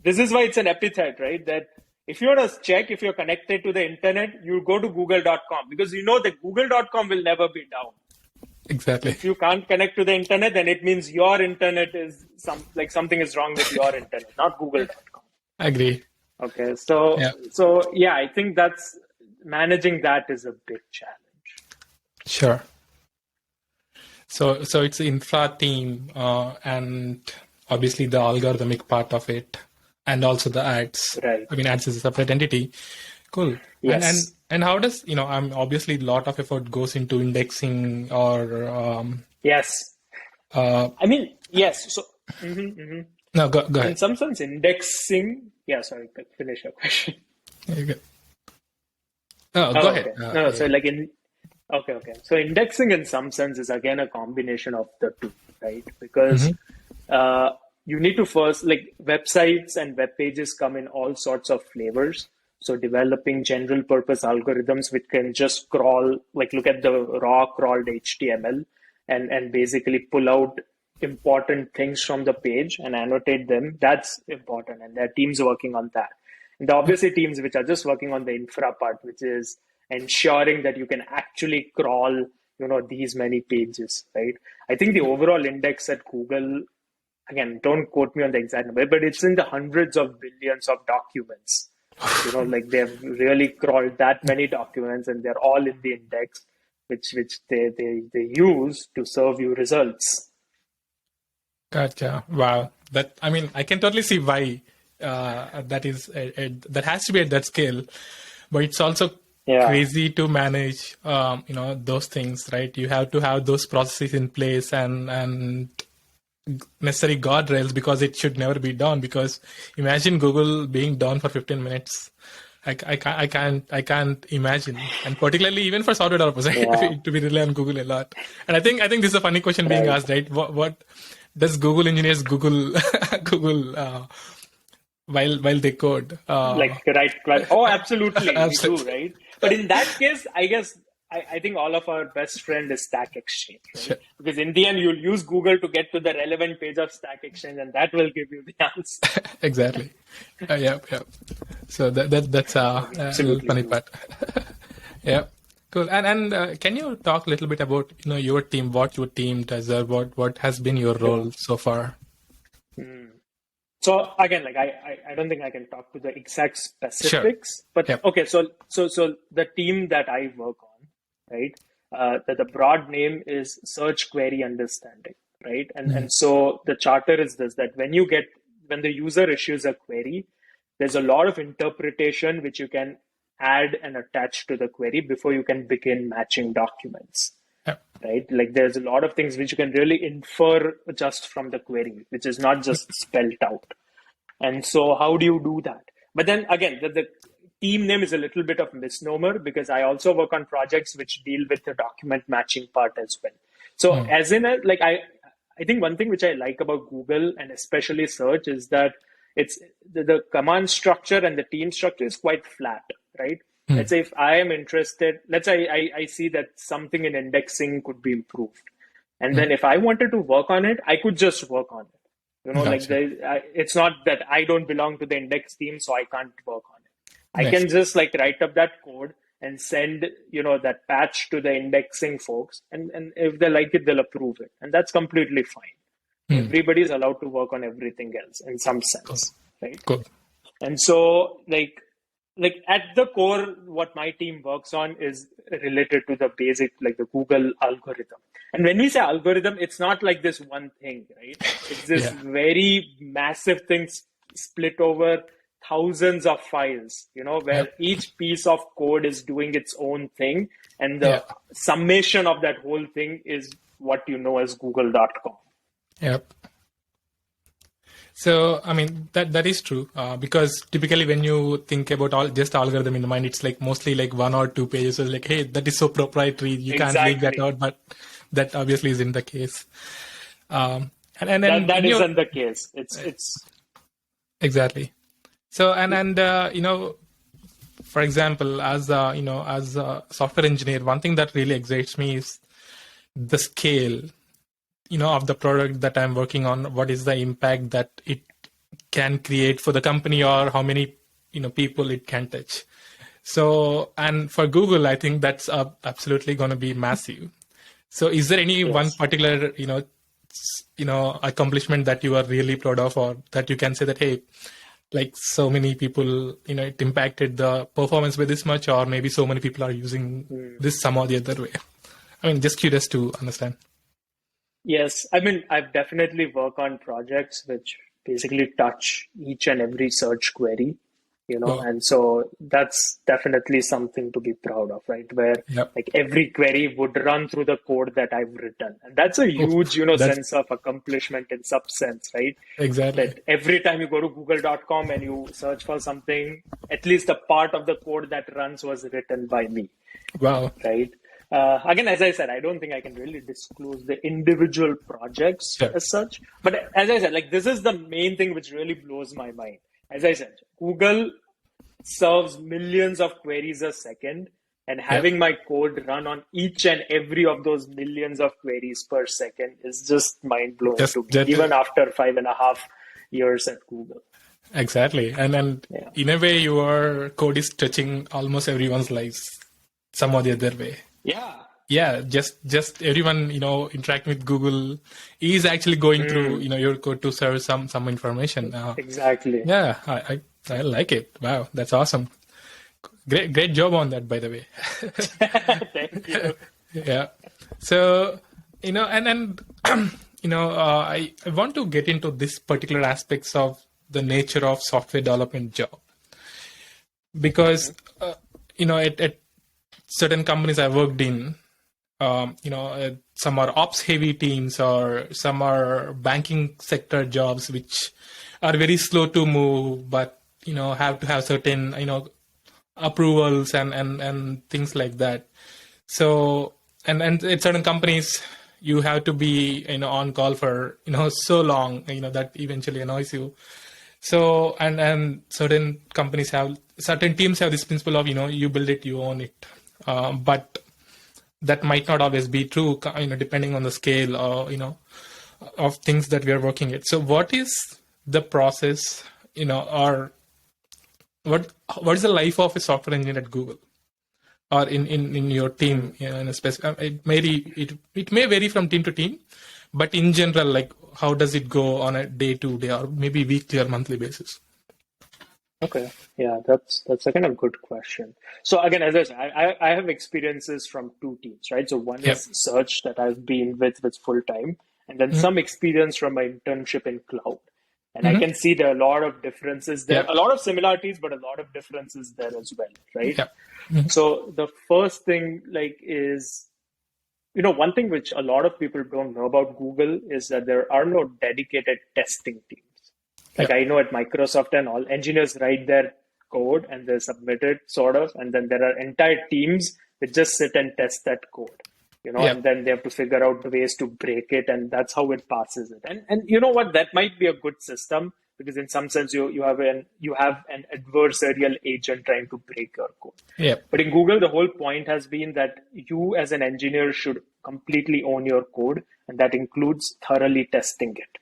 this is why it's an epithet, right? That if you want to check if you're connected to the internet, you go to Google.com because you know that Google.com will never be down. Exactly. If you can't connect to the internet, then it means your internet is something is wrong with your internet, not Google.com. Agree. Okay, so I think that's managing that is a big challenge. Sure. So it's the infra team and obviously the algorithmic part of it, and also the ads. Right. I mean, ads is a separate entity. Cool. Yes. And how does obviously a lot of effort goes into indexing or yes. I mean, yes. So no, go ahead. In some sense, indexing. Yeah, sorry. Finish your question. Go ahead. Okay. So like in. Okay. So indexing in some sense is again a combination of the two, right? Because you need to first, like websites and web pages come in all sorts of flavors. So developing general purpose algorithms which can just crawl, like look at the raw crawled HTML and basically pull out important things from the page and annotate them. That's important. And there are teams working on that. And obviously teams which are just working on the infra part, which is ensuring that you can actually crawl, these many pages, right? I think the overall index at Google, again, don't quote me on the exact number, but it's in the hundreds of billions of documents. Like they've really crawled that many documents and they're all in the index, which they use to serve you results. Gotcha. Wow. I can totally see why that is that has to be at that scale, but it's also crazy to manage, those things, right? You have to have those processes in place and necessary guardrails because it should never be done. Because imagine Google being down for 15 minutes. I can't imagine, and particularly even for software developers, right? To be rely on Google a lot. And I think this is a funny question being asked, right? What does Google engineers Google while they code? Right. Oh, absolutely. Absolutely. We do, right? But in that case, I guess I think all of our best friend is Stack Exchange, right? Sure. Because in the end, you'll use Google to get to the relevant page of Stack Exchange, and that will give you the answer. Exactly. Yeah. So that's a funny part. Yeah. Cool. And can you talk a little bit about your team, what your team does, or what has been your role so far? So again, like I don't think I can talk to the exact specifics, but okay. So the team that I work on, right? The broad name is Search Query Understanding, right? And so the charter is this: that when the user issues a query, there's a lot of interpretation which you can add and attach to the query before you can begin matching documents. Right? Like there's a lot of things which you can really infer just from the query, which is not just spelled out. And so how do you do that? But then again, the team name is a little bit of misnomer because I also work on projects which deal with the document matching part as well. So as in I think one thing which I like about Google and especially search is that it's the command structure and the team structure is quite flat, right? Let's say if I am interested, let's say I see that something in indexing could be improved. And then if I wanted to work on it, I could just work on it. Gotcha. It's not that I don't belong to the index team, so I can't work on it. I can just write up that code and send, that patch to the indexing folks. And if they like it, they'll approve it. And that's completely fine. Everybody's allowed to work on everything else in some sense, right? Cool. And so at the core, what my team works on is related to the basic, the Google algorithm. And when we say algorithm, it's not like this one thing, right? It's this very massive thing split over thousands of files, where Yep. each piece of code is doing its own thing, and Yeah. the summation of that whole thing is what you know as google.com. Yep. So, I mean, that is true, because typically when you think about just algorithm in the mind, it's like mostly like 1 or 2 pages. So like, hey, that is so proprietary, you can't leak that Exactly. out. But that obviously isn't the case. And then That in your isn't the case. It's exactly. So for example, as a software engineer, one thing that really excites me is the scale, of the product that I'm working on. What is the impact that it can create for the company, or how many people it can touch. So, and for Google, I think that's absolutely going to be massive. So, is there any one yes. particular accomplishment that you are really proud of, or that you can say that, hey, like so many people, it impacted the performance by this much, or maybe so many people are using this some or the other way? I mean, just curious to understand. Yes, I mean, I've definitely worked on projects which basically touch each and every search query, Wow. and so that's definitely something to be proud of, right? Where Yep. like every query would run through the code that I've written. And that's a Oh, huge, that's sense of accomplishment in some sense, right? exactly. That every time you go to google.com and you search for something, at least a part of the code that runs was written by me, Wow. right? Again, as I said, I don't think I can really disclose the individual projects Sure. as such. But as I said, like this is the main thing which really blows my mind. As I said, Google serves millions of queries a second, and Yep. having my code run on each and every of those millions of queries per second is just mind blowing Just, to me, just even after 5.5 years at Google. exactly. And Yeah. in a way, your code is touching almost everyone's lives some or the other way. Yeah. Yeah, just everyone interacting with Google is actually going through your code to serve some information. Exactly. Yeah, I like it. Wow, that's awesome. Great job on that, by the way. Thank you. Yeah. So, and I want to get into this particular aspects of the nature of software development job, because at certain companies I worked in, some are ops heavy teams, or some are banking sector jobs which are very slow to move, but have to have certain approvals and things like that. So, and at certain companies you have to be on call for so long, that eventually annoys you. So, and certain teams have this principle of you build it, you own it. But that might not always be true, depending on the scale, or of things that we are working at. So what is the process, or what is the life of a software engineer at Google, or in your team, in a specific? It may vary from team to team, but in general, like how does it go on a day to day, or maybe weekly or monthly basis? Okay. Yeah, that's again a good question. So again, as I said, I have experiences from two teams, right? So one Yep. is search that I've been with full time, and then Mm-hmm. some experience from my internship in cloud. And I Mm-hmm. can see there are a lot of differences there, Yep. a lot of similarities, but a lot of differences there as well, right? Yep. Mm-hmm. So the first thing is, one thing which a lot of people don't know about Google is that there are no dedicated testing teams. Like Yep. I know at Microsoft and all, engineers write their code and they submit it sort of, and then there are entire teams that just sit and test that code, and Yep. then they have to figure out the ways to break it, and that's how it passes it. And you know what? That might be a good system because in some sense you have an adversarial agent trying to break your code. Yep. But in Google, the whole point has been that you as an engineer should completely own your code, and that includes thoroughly testing it,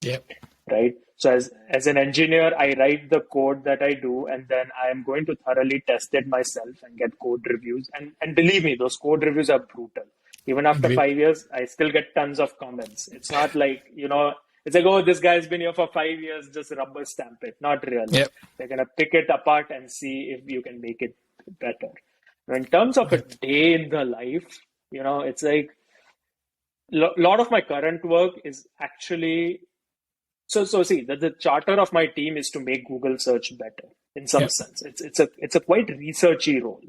Yep. right? So as an engineer, I write the code that I do, and then I am going to thoroughly test it myself and get code reviews. And believe me, those code reviews are brutal. Even after Agreed. 5 years, I still get tons of comments. It's not like, it's like, oh, this guy's been here for 5 years, just rubber stamp it. Not really. Yep. They're going to pick it apart and see if you can make it better. Now, in terms of a day in the life, it's like a lot of my current work is actually So see, the charter of my team is to make Google search better in some Yeah. sense. It's a quite researchy role,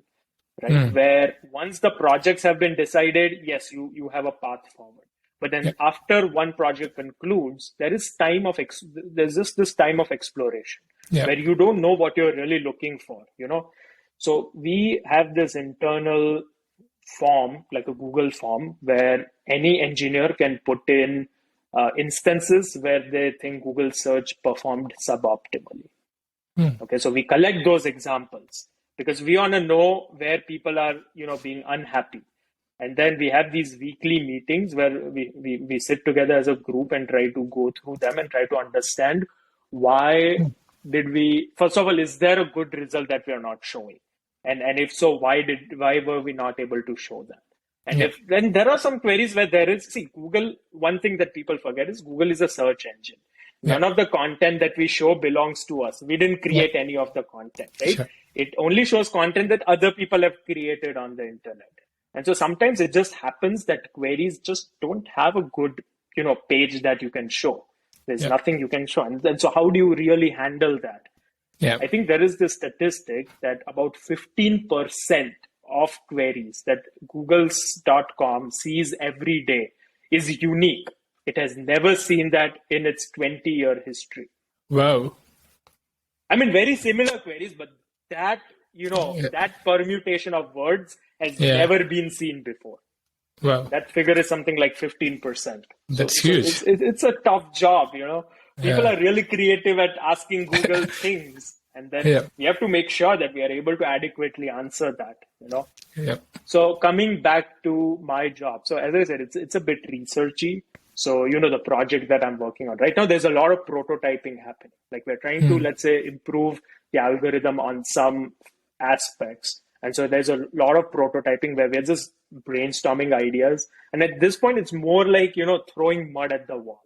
right? Mm. Where once the projects have been decided, yes, you have a path forward. But then Yeah. after one project concludes, there's just this time of exploration Yeah. where you don't know what you're really looking for, you know? So we have this internal form, like a Google form, where any engineer can put in instances where they think Google search performed suboptimally. Mm. Okay, so we collect those examples because we want to know where people are, being unhappy. And then we have these weekly meetings where we sit together as a group and try to go through them and try to understand why first of all, is there a good result that we are not showing? And if so, why were we not able to show that? And Yeah. if then there are some queries where Google, one thing that people forget is Google is a search engine. Yeah. None of the content that we show belongs to us. We didn't create any of the content, right? Sure. It only shows content that other people have created on the internet. And so sometimes it just happens that queries just don't have a good, page that you can show. There's nothing you can show. And so how do you really handle that? Yeah. I think there is this statistic that about 15% of queries that Google's.com sees every day is unique. It has never seen that in its 20-year history. Wow. I mean, very similar queries, but that, that permutation of words has never been seen before. Wow. That figure is something like 15%. That's huge. So it's a tough job, People are really creative at asking Google things. And then we have to make sure that we are able to adequately answer that, Yeah. So coming back to my job. So as I said, it's a bit researchy. So, the project that I'm working on right now, there's a lot of prototyping happening. Like we're trying to, let's say, improve the algorithm on some aspects. And so there's a lot of prototyping where we're just brainstorming ideas. And at this point, it's more like, throwing mud at the wall.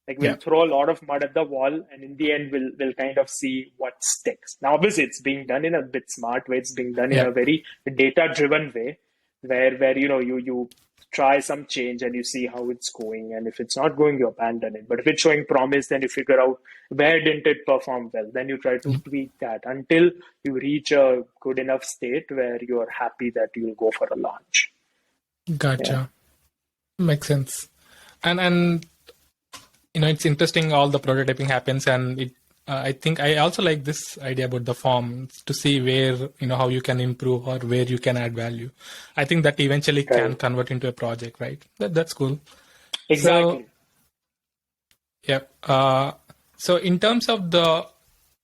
Like we'll throw a lot of mud at the wall, and in the end, we'll kind of see what sticks. Now, obviously, it's being done in a bit smart way. It's being done in a very data-driven way, where you try some change and you see how it's going. And if it's not going, you abandon it. But if it's showing promise, then you figure out where didn't it perform well. Then you try to tweak that until you reach a good enough state where you're happy that you'll go for a launch. Gotcha. Makes sense. And it's interesting all the prototyping happens, and I think I also like this idea about the form to see where, how you can improve or where you can add value. I think that eventually can convert into a project, right? That's cool. Exactly. So in terms of the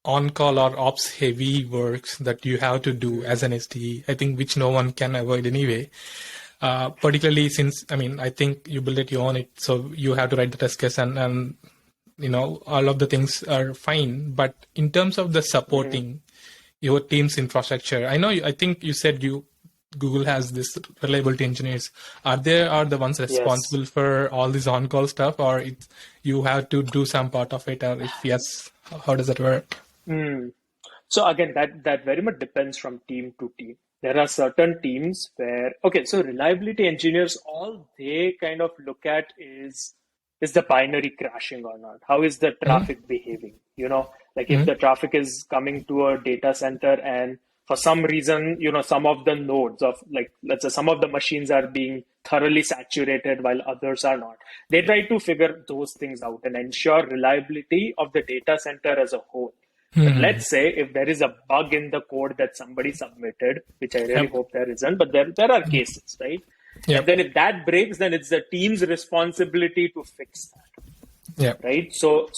on-call or ops heavy works that you have to do as an SDE, I think which no one can avoid anyway. Particularly since, I think you build it, you own it, so you have to write the test case and all of the things are fine. But in terms of the supporting your team's infrastructure, I think you said Google has this reliability engineers. Are the ones responsible for all this on-call stuff, or you have to do some part of it, or if yes, how does that work? So again, that very much depends from team to team. There are certain teams where, so reliability engineers, all they kind of look at is the binary crashing or not? How is the traffic behaving? Like if the traffic is coming to a data center and for some reason, some of the nodes of, like, let's say some of the machines are being thoroughly saturated while others are not. They try to figure those things out and ensure reliability of the data center as a whole. But let's say if there is a bug in the code that somebody submitted, which I really hope there isn't, but there are cases, right? And then if that breaks, then it's the team's responsibility to fix that. Right? So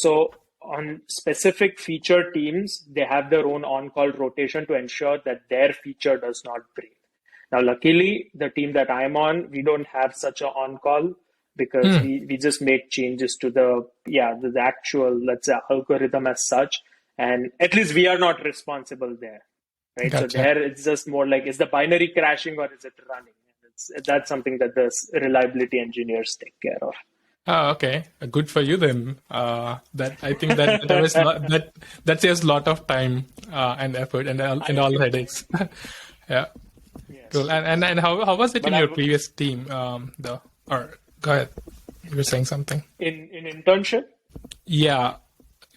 on specific feature teams, they have their own on-call rotation to ensure that their feature does not break. Now, luckily, the team that I'm on, we don't have such an on-call because we just make changes to the actual, let's say, algorithm as such. And at least we are not responsible there, right? Gotcha. So there it's just more like, is the binary crashing or is it running? That's something that the reliability engineers take care of. Oh, okay. Good for you then. That I think that saves a lot of time and effort and all headaches. Yes. Cool. And how was it in your previous team? Or go ahead. You were saying something. In internship? Yeah.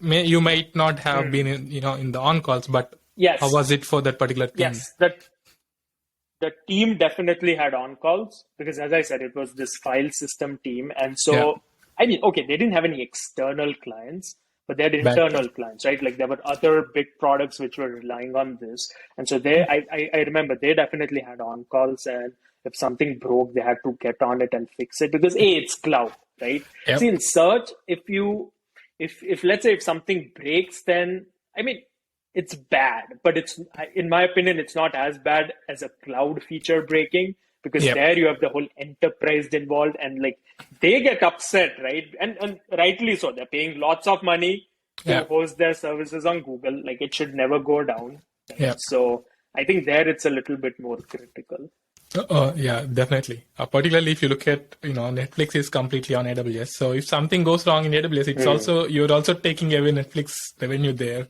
you might not have been in the on calls, but how Yes, was it for that particular team? yes. The team definitely had on calls because, as I said, it was this file system team. And Yeah, so, I mean, okay, they didn't have any external clients, but they had back internal clients, right? Like there were other big products which were relying on this. And so I remember they definitely had on calls. And if something broke, they had to get on it and fix it because it's cloud, right? See, Yep. in search, if let's say if something breaks, then, I mean, it's bad, but in my opinion, it's not as bad as a cloud feature breaking because Yep. there you have the whole enterprise involved and like they get upset, right? And rightly so. They're paying lots of money to Yep. host their services on Google. Like it should never go down, right? Yep. So I think there it's a little bit more critical. Yeah, definitely. Particularly if you look at, Netflix is completely on AWS. So if something goes wrong in AWS, you're also taking away Netflix revenue there.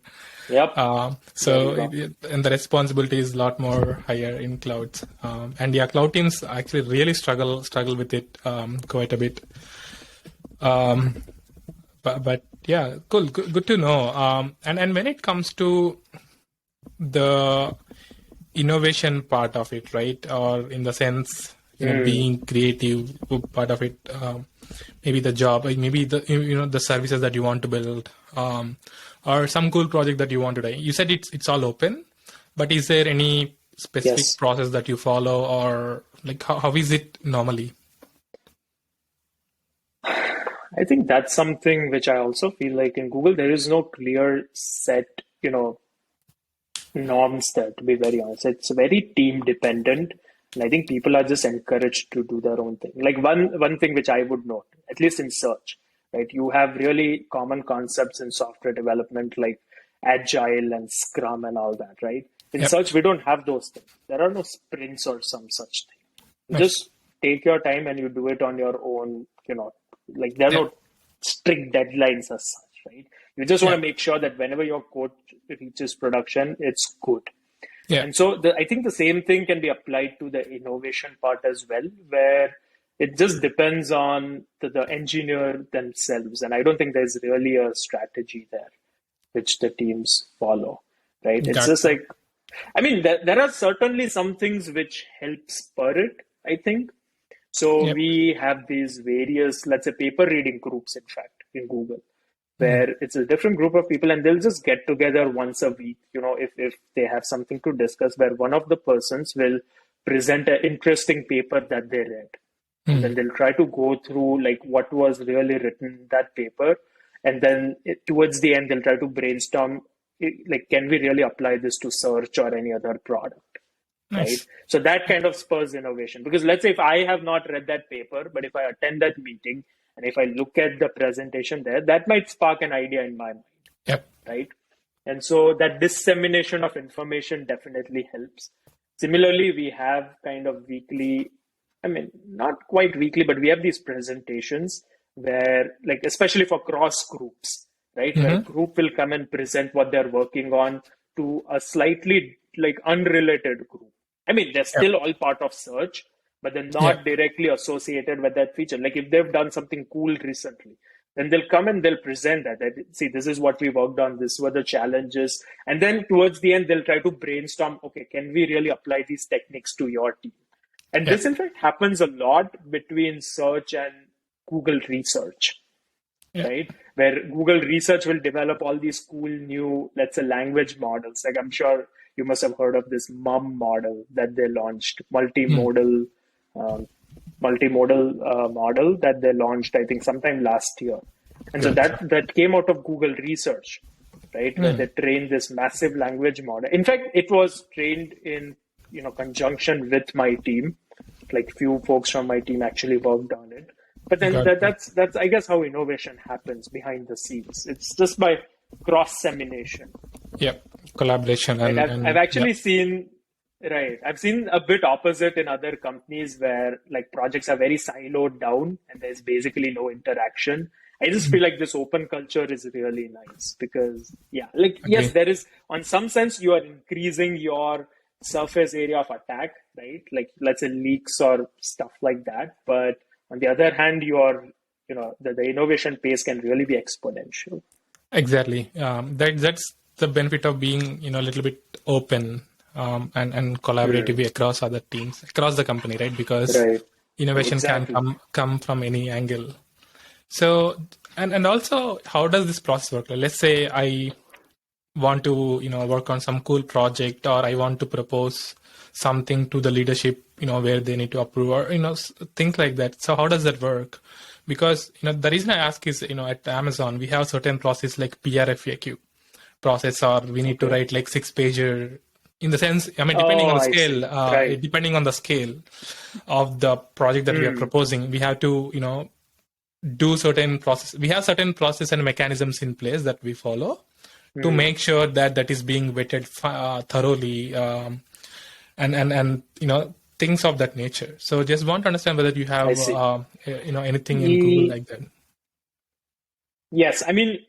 Yep. There you So go. and the responsibility is a lot more higher in clouds. And yeah, cloud teams actually really struggle with it quite a bit. Um, but yeah, cool, good to know. And when it comes to the innovation part of it, right? Or in the sense, being creative part of it, maybe the job, like maybe the services that you want to build, or some cool project that you want to do. You said it's all open, but is there any specific Yes. process that you follow, or like how is it normally? I think that's something which I also feel like in Google, there is no clear set, norms there, to be very honest. It's very team dependent. And I think people are just encouraged to do their own thing. Like one thing which I would note, at least in search, right? You have really common concepts in software development like agile and scrum and all that, right? In Yep. search, we don't have those things. There are no sprints or some such thing. You Nice. just take your time and you do it on your own, like there are Yep. no strict deadlines as such, right? You just want to Yep. make sure that whenever your code reaches production, it's good. Yeah. And so I think the same thing can be applied to the innovation part as well, where it just depends on the engineer themselves. And I don't think there's really a strategy there which the teams follow, right? It's just Gotcha. like, I mean, there are certainly some things which help spur it, I think. So Yep. we have these various, let's say, paper reading groups, in fact, in Google, Mm. where it's a different group of people and they'll just get together once a week, if they have something to discuss, where one of the persons will present an interesting paper that they read. And then Mm. they'll try to go through like what was really written in that paper. And then towards the end, they'll try to brainstorm, like, can we really apply this to search or any other product? Right? Nice. So that kind of spurs innovation. Because let's say if I have not read that paper, but if I attend that meeting and if I look at the presentation there, that might spark an idea in my mind, Yep. right? And so that dissemination of information definitely helps. Similarly, we have kind of weekly, I mean, not quite weekly, but we have these presentations where, like, especially for cross groups, right? Where a Mm-hmm. group will come and present what they're working on to a slightly like unrelated group. I mean, they're Yep. still all part of search, but they're not Yep. directly associated with that feature. Like if they've done something cool recently, then they'll come and they'll present that. See, this is what we worked on, this were the challenges. And then towards the end, they'll try to brainstorm, okay, can we really apply these techniques to your team? And this, Yep. in fact, happens a lot between search and Google research, Yep. right? Where Google research will develop all these cool new, let's say, language models. Like I'm sure you must have heard of this MUM model that they launched, Mm. um, multimodal model that they launched, I think, sometime last year. And so Gotcha. that came out of Google research, right? Where Mm. they trained this massive language model. In fact, it was trained in conjunction with my team. Like few folks from my team actually worked on it. But then Gotcha. that's I guess how innovation happens behind the scenes. It's just by cross semination. Yep. Collaboration Right. I've and actually yep. seen right. I've seen a bit opposite in other companies where like projects are very siloed down and there's basically no interaction. I just feel like this open culture is really nice because yeah, like yes, Agree. there is on some sense you are increasing your surface area of attack, right? Like let's say leaks or stuff like that. But on the other hand, the innovation pace can really be exponential. Exactly. That's the benefit of being, a little bit open, and collaborative across other teams, across the company, right? Because Right. innovation can Exactly. come from any angle. So, and also, how does this process work? Like, let's say I want to, work on some cool project, or I want to propose something to the leadership, where they need to approve, or, things like that. So how does that work? Because, the reason I ask is, at Amazon, we have certain process like PRFAQ process, or we need to Okay. write like 6-pager, in the sense, I mean, Oh, I see. Right. depending on the scale of the project that we are Mm. proposing, we have to, do certain process. We have certain process and mechanisms in place that we follow to Mm. make sure that that is being vetted thoroughly, and things of that nature. So just want to understand whether you I have see. anything in Google Ye- like that. Yes, I mean,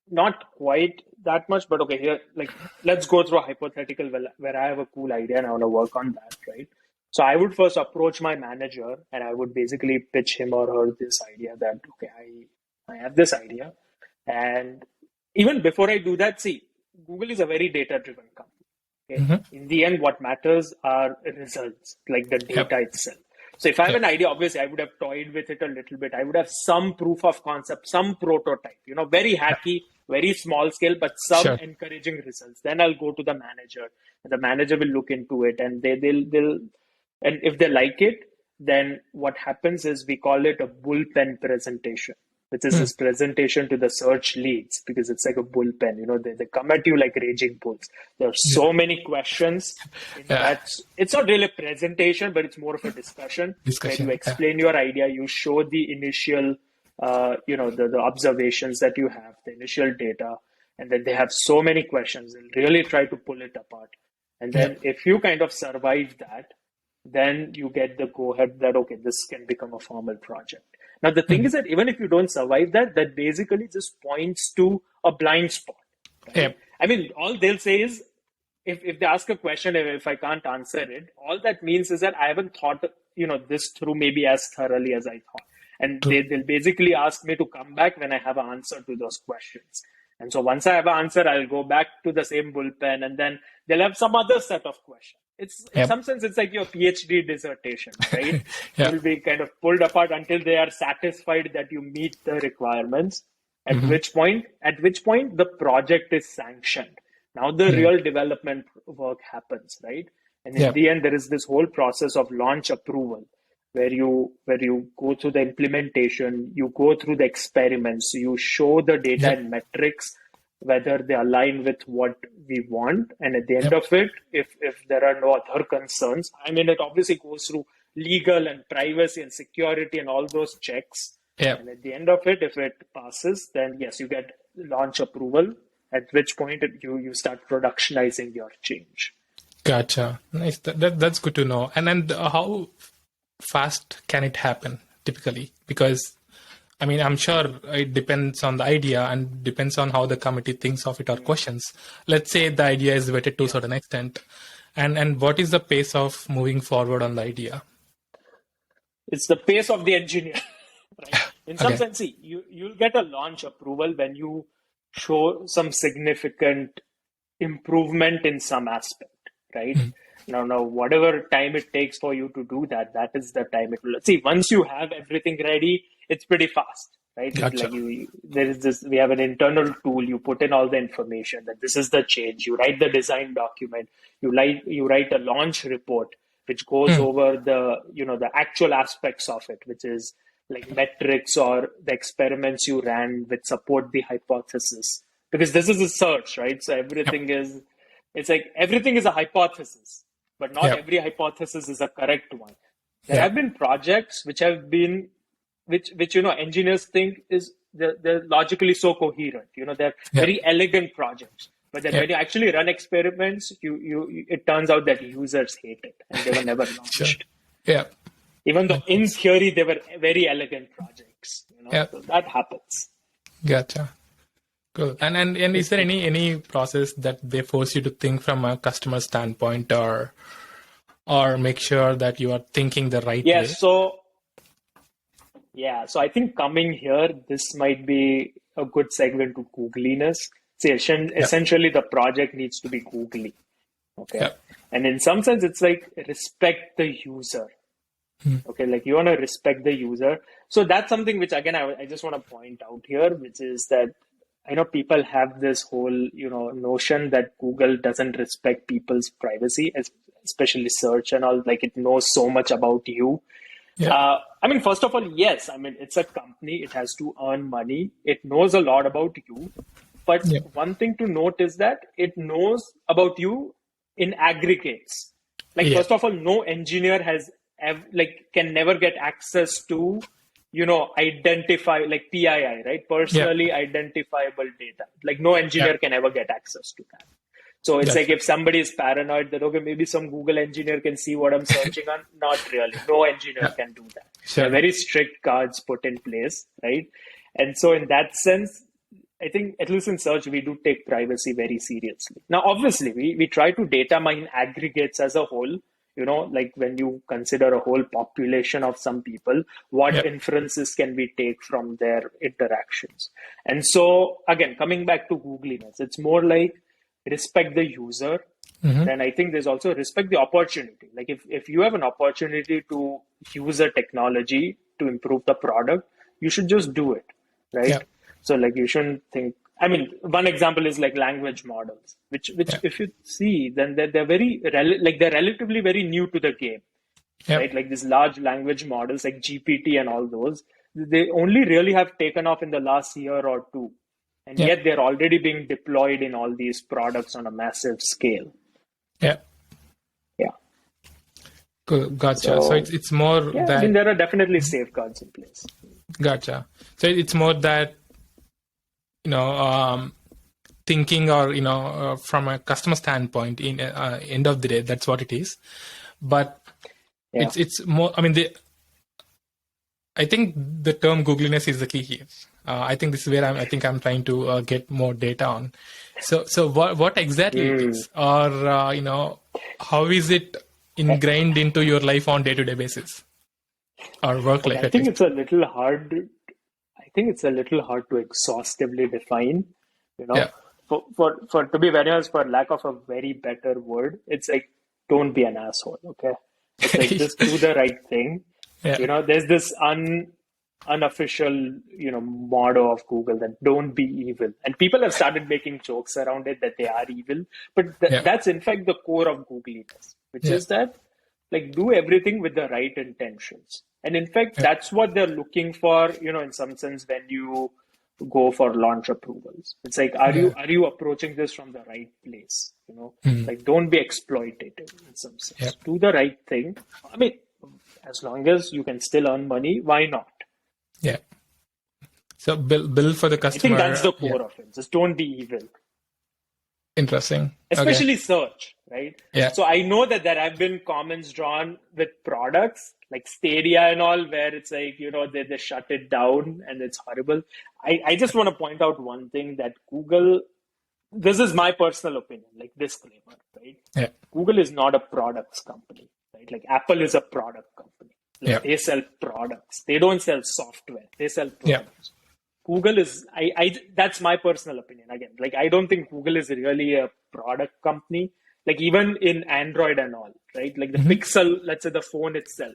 not quite that much, but okay, here, like, let's go through a hypothetical where I have a cool idea and I want to work on that, right? So I would first approach my manager and I would basically pitch him or her this idea that, okay, I have this idea. And even before I do that, see, Google is a very data-driven company. Okay. Mm-hmm. In the end, what matters are results, like the Yep. data itself. So if I have Yep. an idea, obviously I would have toyed with it a little bit. I would have some proof of concept, some prototype, very Yep. hacky, very small scale, but some Sure. encouraging results. Then I'll go to the manager, and the manager will look into it, and they'll and if they like it, then what happens is we call it a bullpen presentation, which is Mm. this presentation to the search leads, because it's like a bullpen. They come at you like raging bulls. There are Yeah. so many questions in Yeah. that. It's not really a presentation, but it's more of a discussion where you Discussion. Yeah. explain your idea, you show the initial, the observations that you have, the initial data, and then they have so many questions. They'll really try to pull it apart. And Yeah. then if you kind of survive that, then you get the go ahead that, okay, this can become a formal project. Now, the thing Mm. is that even if you don't survive that, that basically just points to a blind spot, right? Yep. I mean, all they'll say is, if they ask a question, if I can't answer it, all that means is that I haven't thought, this through maybe as thoroughly as I thought. And True. they'll basically ask me to come back when I have an answer to those questions. And so once I have an answer, I'll go back to the same bullpen, and then they'll have some other set of questions. It's in Yep. some sense, it's like your PhD dissertation, right? Yeah. You'll be kind of pulled apart until they are satisfied that you meet the requirements. At Mm-hmm. which point the project is sanctioned. Now the Yeah. real development work happens, right? And in Yep. the end, there is this whole process of launch approval, where you go through the implementation, you go through the experiments, you show the data Yep. and metrics, whether they align with what we want. And at the end Yep. of it, if there are no other concerns, I mean, it obviously goes through legal and privacy and security and all those checks. Yep. And at the end of it, if it passes, then yes, you get launch approval, at which point you start productionizing your change. Gotcha. Nice. That's good to know. And then how fast can it happen typically? Because I mean, I'm sure it depends on the idea and depends on how the committee thinks of it or questions. Let's say the idea is vetted to a certain extent, and what is the pace of moving forward on the idea? It's the pace of the engineer, right? In some Okay. sense, see, you'll get a launch approval when you show some significant improvement in some aspect, right? Now, whatever time it takes for you to do that, that is the time it will. See, once you have everything ready, it's pretty fast, right? It's Gotcha. like there is this. We have an internal tool. You put in all the information that this is the change. You write the design document. You write a launch report, which goes over the actual aspects of it, which is like metrics or the experiments you ran which support the hypothesis. Because this is a search, right? So Yep. it's like everything is a hypothesis, but not Yep. every hypothesis is a correct one. There have Yep. been projects which have been, which engineers think is they're logically so coherent. They're Yep. very elegant projects. But then when Yep. you actually run experiments, it turns out that users hate it and they were never Sure. launched. Yep. Even though Makes in sense. theory they were very elegant projects. Yep. So that happens. Gotcha. Cool. And is there any process that they force you to think from a customer standpoint, or make sure that you are thinking the right Yes, way? so I think coming here, this might be a good segue into googliness. See, essentially the project needs to be googly. Okay. Yeah. And in some sense, it's like respect the user. Okay. Like you want to respect the user. So that's something which, again, I just want to point out here, which is that I know people have this whole, notion that Google doesn't respect people's privacy, especially search and all. Like it knows so much about you. Yeah. I mean, first of all, yes. I mean, it's a company. It has to earn money. It knows a lot about you. But Yeah. one thing to note is that it knows about you in aggregates. Like, Yeah. first of all, no engineer can never get access to, identify like PII, right? Personally identifiable data. Like no engineer can ever get access to that. So it's like if somebody is paranoid that, okay, maybe some Google engineer can see what I'm searching on. Not really. No engineer can do that. Sure. There are very strict guards put in place, right? And so in that sense, I think at least in search, we do take privacy very seriously. Now, obviously, we try to data mine aggregates as a whole. Like when you consider a whole population of some people, what inferences can we take from their interactions? And so, again, coming back to googliness, it's more like respect the user. Then I think there's also respect the opportunity. Like if you have an opportunity to use a technology to improve the product, you should just do it, right? Yeah. So like you shouldn't think. I mean, one example is like language models, which if you see, then they're very they're relatively very new to the game, right? Like these large language models like GPT and all those, they only really have taken off in the last year or two, and yet they're already being deployed in all these products on a massive scale. Yeah. Cool. Gotcha. So it's more that I mean, there are definitely safeguards in place. Gotcha. So it's more that thinking or from a customer standpoint, in end of the day, that's what it is. But it's more. I mean, I think the term googliness is the key here. I think this is where I'm trying to get more data on. So what exactly it is, or how is it ingrained into your life on day-to-day basis or work life? I think it's a little hard. I think it's a little hard to exhaustively define. For to be very honest, for lack of a very better word, it's like don't be an asshole. Okay, it's like just do the right thing. There's this unofficial motto of Google that don't be evil, and people have started making jokes around it that they are evil, but that's in fact the core of googliness, which is that like do everything with the right intentions. And in fact, that's what they're looking for, in some sense, when you go for launch approvals. It's like, are you approaching this from the right place? Like don't be exploitative in some sense. Do the right thing. I mean, as long as you can still earn money, why not? Yeah. So bill for the customer. I think that's the core of it. Just don't be evil. Interesting. Especially search, right? Yeah. So I know that there have been comments drawn with products like Stadia and all, where it's like, they shut it down and it's horrible. I just want to point out one thing that Google, this is my personal opinion, like disclaimer, right? Yeah. Google is not a products company, right? Like Apple is a product company. Like they sell products. They don't sell software. They sell products. Google is, that's my personal opinion. Again, like I don't think Google is really a product company. Like even in Android and all, right? Like the Pixel, let's say the phone itself,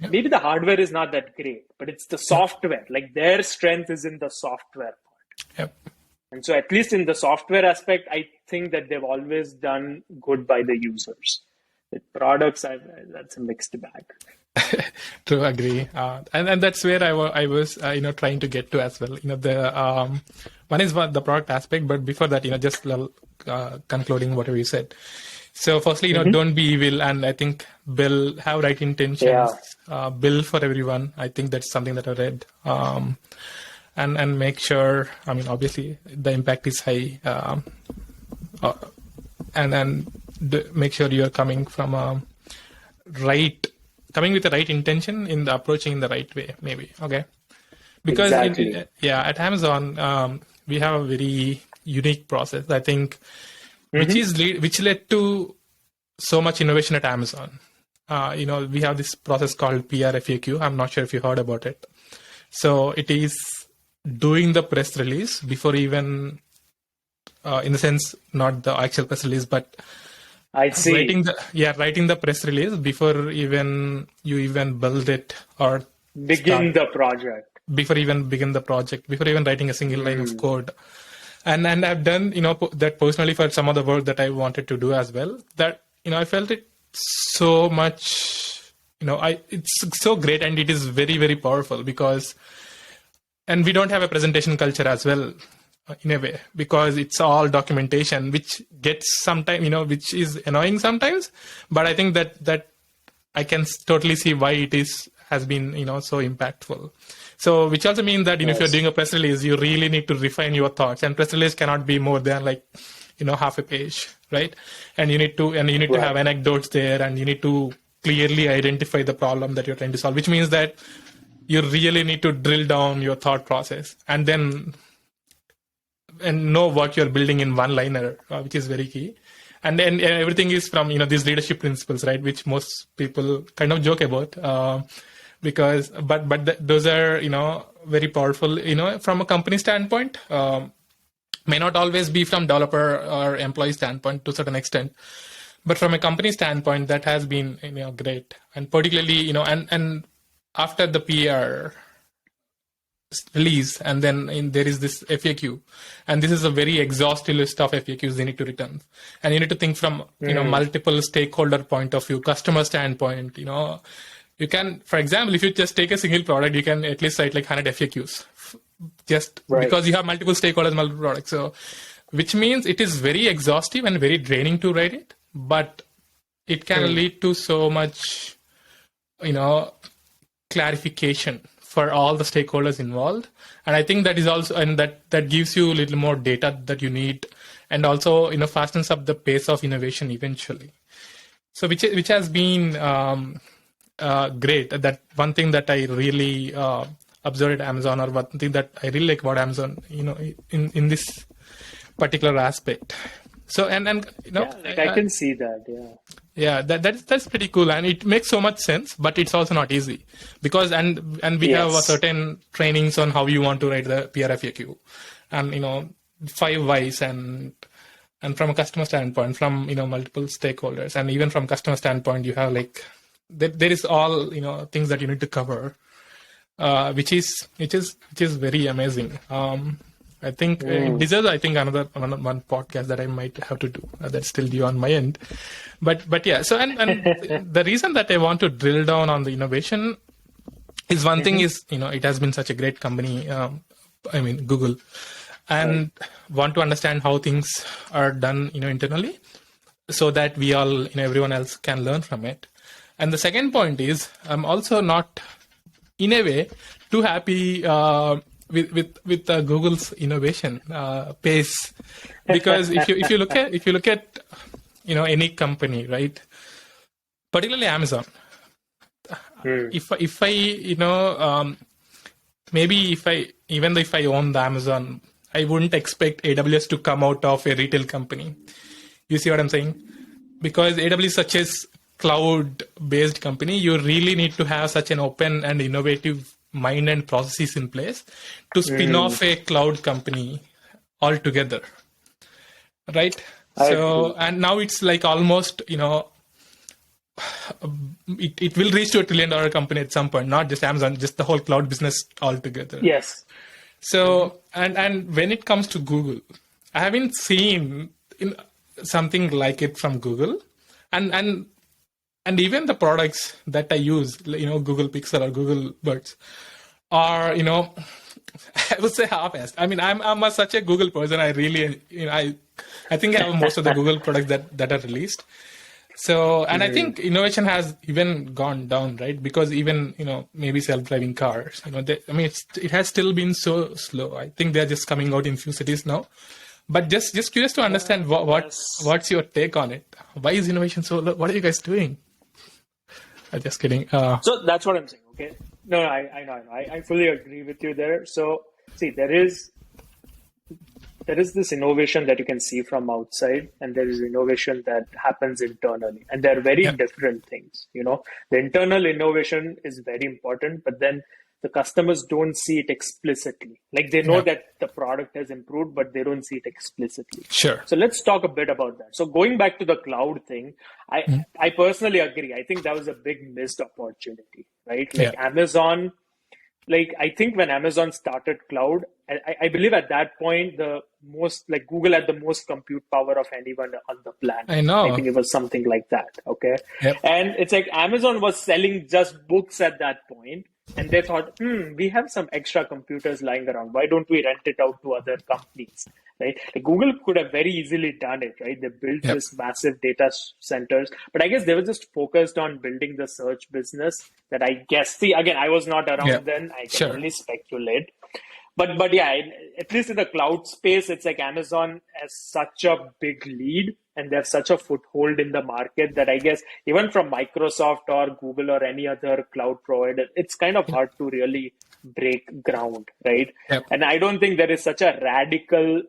maybe the hardware is not that great, but it's the software. Like their strength is in the software part. Yep. And so at least in the software aspect, I think that they've always done good by the users. With products, that's a mixed bag. True, agree, and that's where I was trying to get to as well. The one is the product aspect, but before that, just concluding whatever you said. So, firstly, don't be evil, and I think have right intentions. Bill for everyone. I think that's something that I read. And make sure. I mean, obviously, the impact is high. And make sure you're coming from coming with the right intention in the approaching in the right way, maybe. Okay. Because at Amazon, we have a very unique process, I think, which led to so much innovation at Amazon. We have this process called PRFAQ. I'm not sure if you heard about it. So it is doing the press release before even, in the sense, not the actual press release, but I see. writing the press release before even you even build it or start Begin the project. before even begin the project, before even writing a single line of code. And I've done, that personally for some of the work that I wanted to do as well, that, I felt it so much, it's so great, and it is very, very powerful and we don't have a presentation culture as well, in a way, because it's all documentation, which gets sometimes, which is annoying sometimes, but I think that I can totally see why has been, so impactful. So, which also means that, if you're doing a press release, you really need to refine your thoughts, and press release cannot be more than like, half a page, right? And you need to have anecdotes there, and you need to clearly identify the problem that you're trying to solve, which means that you really need to drill down your thought process and know what you're building in one liner, which is very key. And then everything is from, these leadership principles, right? Which most people kind of joke about, because, those are, very powerful, from a company standpoint, may not always be from developer or employee standpoint to a certain extent, but from a company standpoint, that has been, great. And particularly, and after the PR release, and then there is this FAQ, and this is a very exhaustive list of FAQs they need to return, and you need to think from multiple stakeholder point of view, customer standpoint. You can, for example, if you just take a single product, you can at least cite like 100 FAQs, just because you have multiple stakeholders, multiple products. So, which means it is very exhaustive and very draining to write it, but it can lead to so much, clarification for all the stakeholders involved. And I think that is also, and that gives you a little more data that you need, and also, fastens up the pace of innovation eventually. So which has been great. That one thing that I really observed at Amazon, or one thing that I really like about Amazon, in this particular aspect. So and I can see that. Yeah, that's pretty cool, and it makes so much sense, but it's also not easy, because and we have a certain trainings on how you want to write the PRFAQ, and 5 whys, and from a customer standpoint, from multiple stakeholders, and even from customer standpoint, you have like there is all things that you need to cover, which is very amazing. I think it deserves, another one podcast that I might have to do. That's still due on my end. But yeah, so and the reason that I want to drill down on the innovation is one thing is, it has been such a great company, Google, and want to understand how things are done, internally, so that we all, everyone else can learn from it. And the second point is, I'm also not, in a way, too happy with Google's innovation pace, because if you look at any company, right, particularly Amazon, if I maybe even if I own the Amazon, I wouldn't expect AWS to come out of a retail company. You see what I'm saying? Because AWS is such a cloud-based company, you really need to have such an open and innovative mind and processes in place to spin off a cloud company altogether, right? And now it's like almost, it will reach to $1 trillion company at some point, not just Amazon, just the whole cloud business altogether. Yes. So, and when it comes to Google, I haven't seen something like it from Google, and even the products that I use, Google Pixel or Google Buds, are, I would say half-assed. I'm such a Google person. I really, I think I have most of the Google products that are released. So, and I think innovation has even gone down, right? Because even, maybe self-driving cars, it has still been so slow. I think they're just coming out in few cities now. But just curious to understand what's your take on it? Why is innovation so low? What are you guys doing? I'm just kidding. So that's what I'm saying. Okay. No, I know. I fully agree with you there. So see, there is this innovation that you can see from outside, and there is innovation that happens internally, and they're very different things. The internal innovation is very important, but then the customers don't see it explicitly. Like they know that the product has improved, but they don't see it explicitly. Sure. So let's talk a bit about that. So going back to the cloud thing, I personally agree. I think that was a big missed opportunity, right? Like Amazon, like I think when Amazon started cloud, I believe at that point the most, like Google had the most compute power of anyone on the planet. I know. I think it was something like that. Okay. Yep. And it's like Amazon was selling just books at that point, and they thought, we have some extra computers lying around. Why don't we rent it out to other companies? Right? Like Google could have very easily done it, right? They built this massive data centers, but I guess they were just focused on building the search business that I guess, see, again, I was not around then. I can only speculate. But yeah, at least in the cloud space, it's like Amazon has such a big lead and they have such a foothold in the market that I guess even from Microsoft or Google or any other cloud provider, it's kind of hard to really break ground, right? And I don't think there is such a radical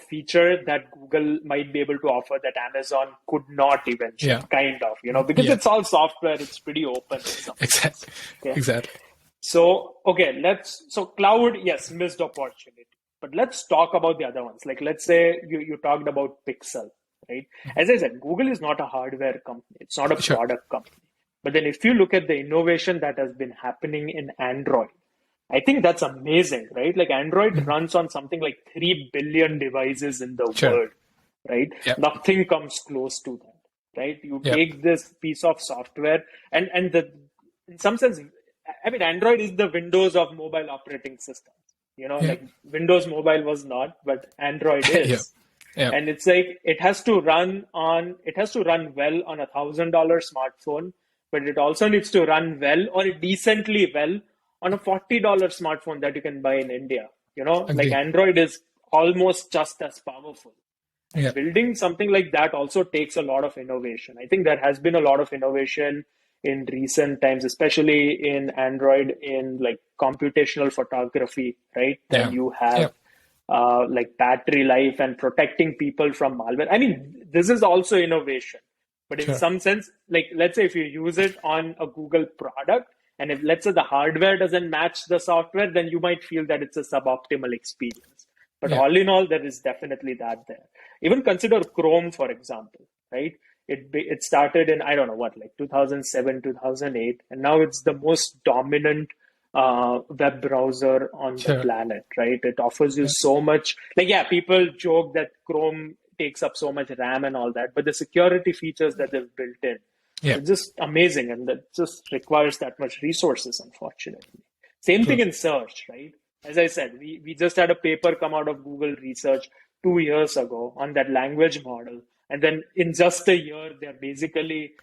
feature that Google might be able to offer that Amazon could not eventually, kind of, because it's all software, it's pretty open. Exactly. Okay? Exactly. So, okay, so cloud, yes, missed opportunity. But let's talk about the other ones. Like, let's say you talked about Pixel, right? As I said, Google is not a hardware company. It's not a product company. But then if you look at the innovation that has been happening in Android, I think that's amazing, right? Like Android runs on something like 3 billion devices in the world, right? Nothing comes close to that, right? You take this piece of software and in some sense, I mean, Android is the Windows of mobile operating systems. Like Windows Mobile was not, but Android is. And it's like it has to run well on $1,000 smartphone, but it also needs to run well or decently well on a $40 smartphone that you can buy in India. Like Android is almost just as powerful. And building something like that also takes a lot of innovation. I think there has been a lot of innovation in recent times, especially in Android, in like computational photography, right? Then you have like battery life and protecting people from malware. I mean, this is also innovation, but in some sense, like let's say if you use it on a Google product, and if let's say the hardware doesn't match the software, then you might feel that it's a suboptimal experience. But all in all, there is definitely that there. Even consider Chrome, for example, right? It started in, I don't know what, like 2007, 2008, and now it's the most dominant web browser on the planet, right? It offers you so much. Like, people joke that Chrome takes up so much RAM and all that, but the security features that they've built in, it's just amazing, and that just requires that much resources, unfortunately. Same thing in search, right? As I said, we just had a paper come out of Google research 2 years ago on that language model. And then in just a year, they're basically,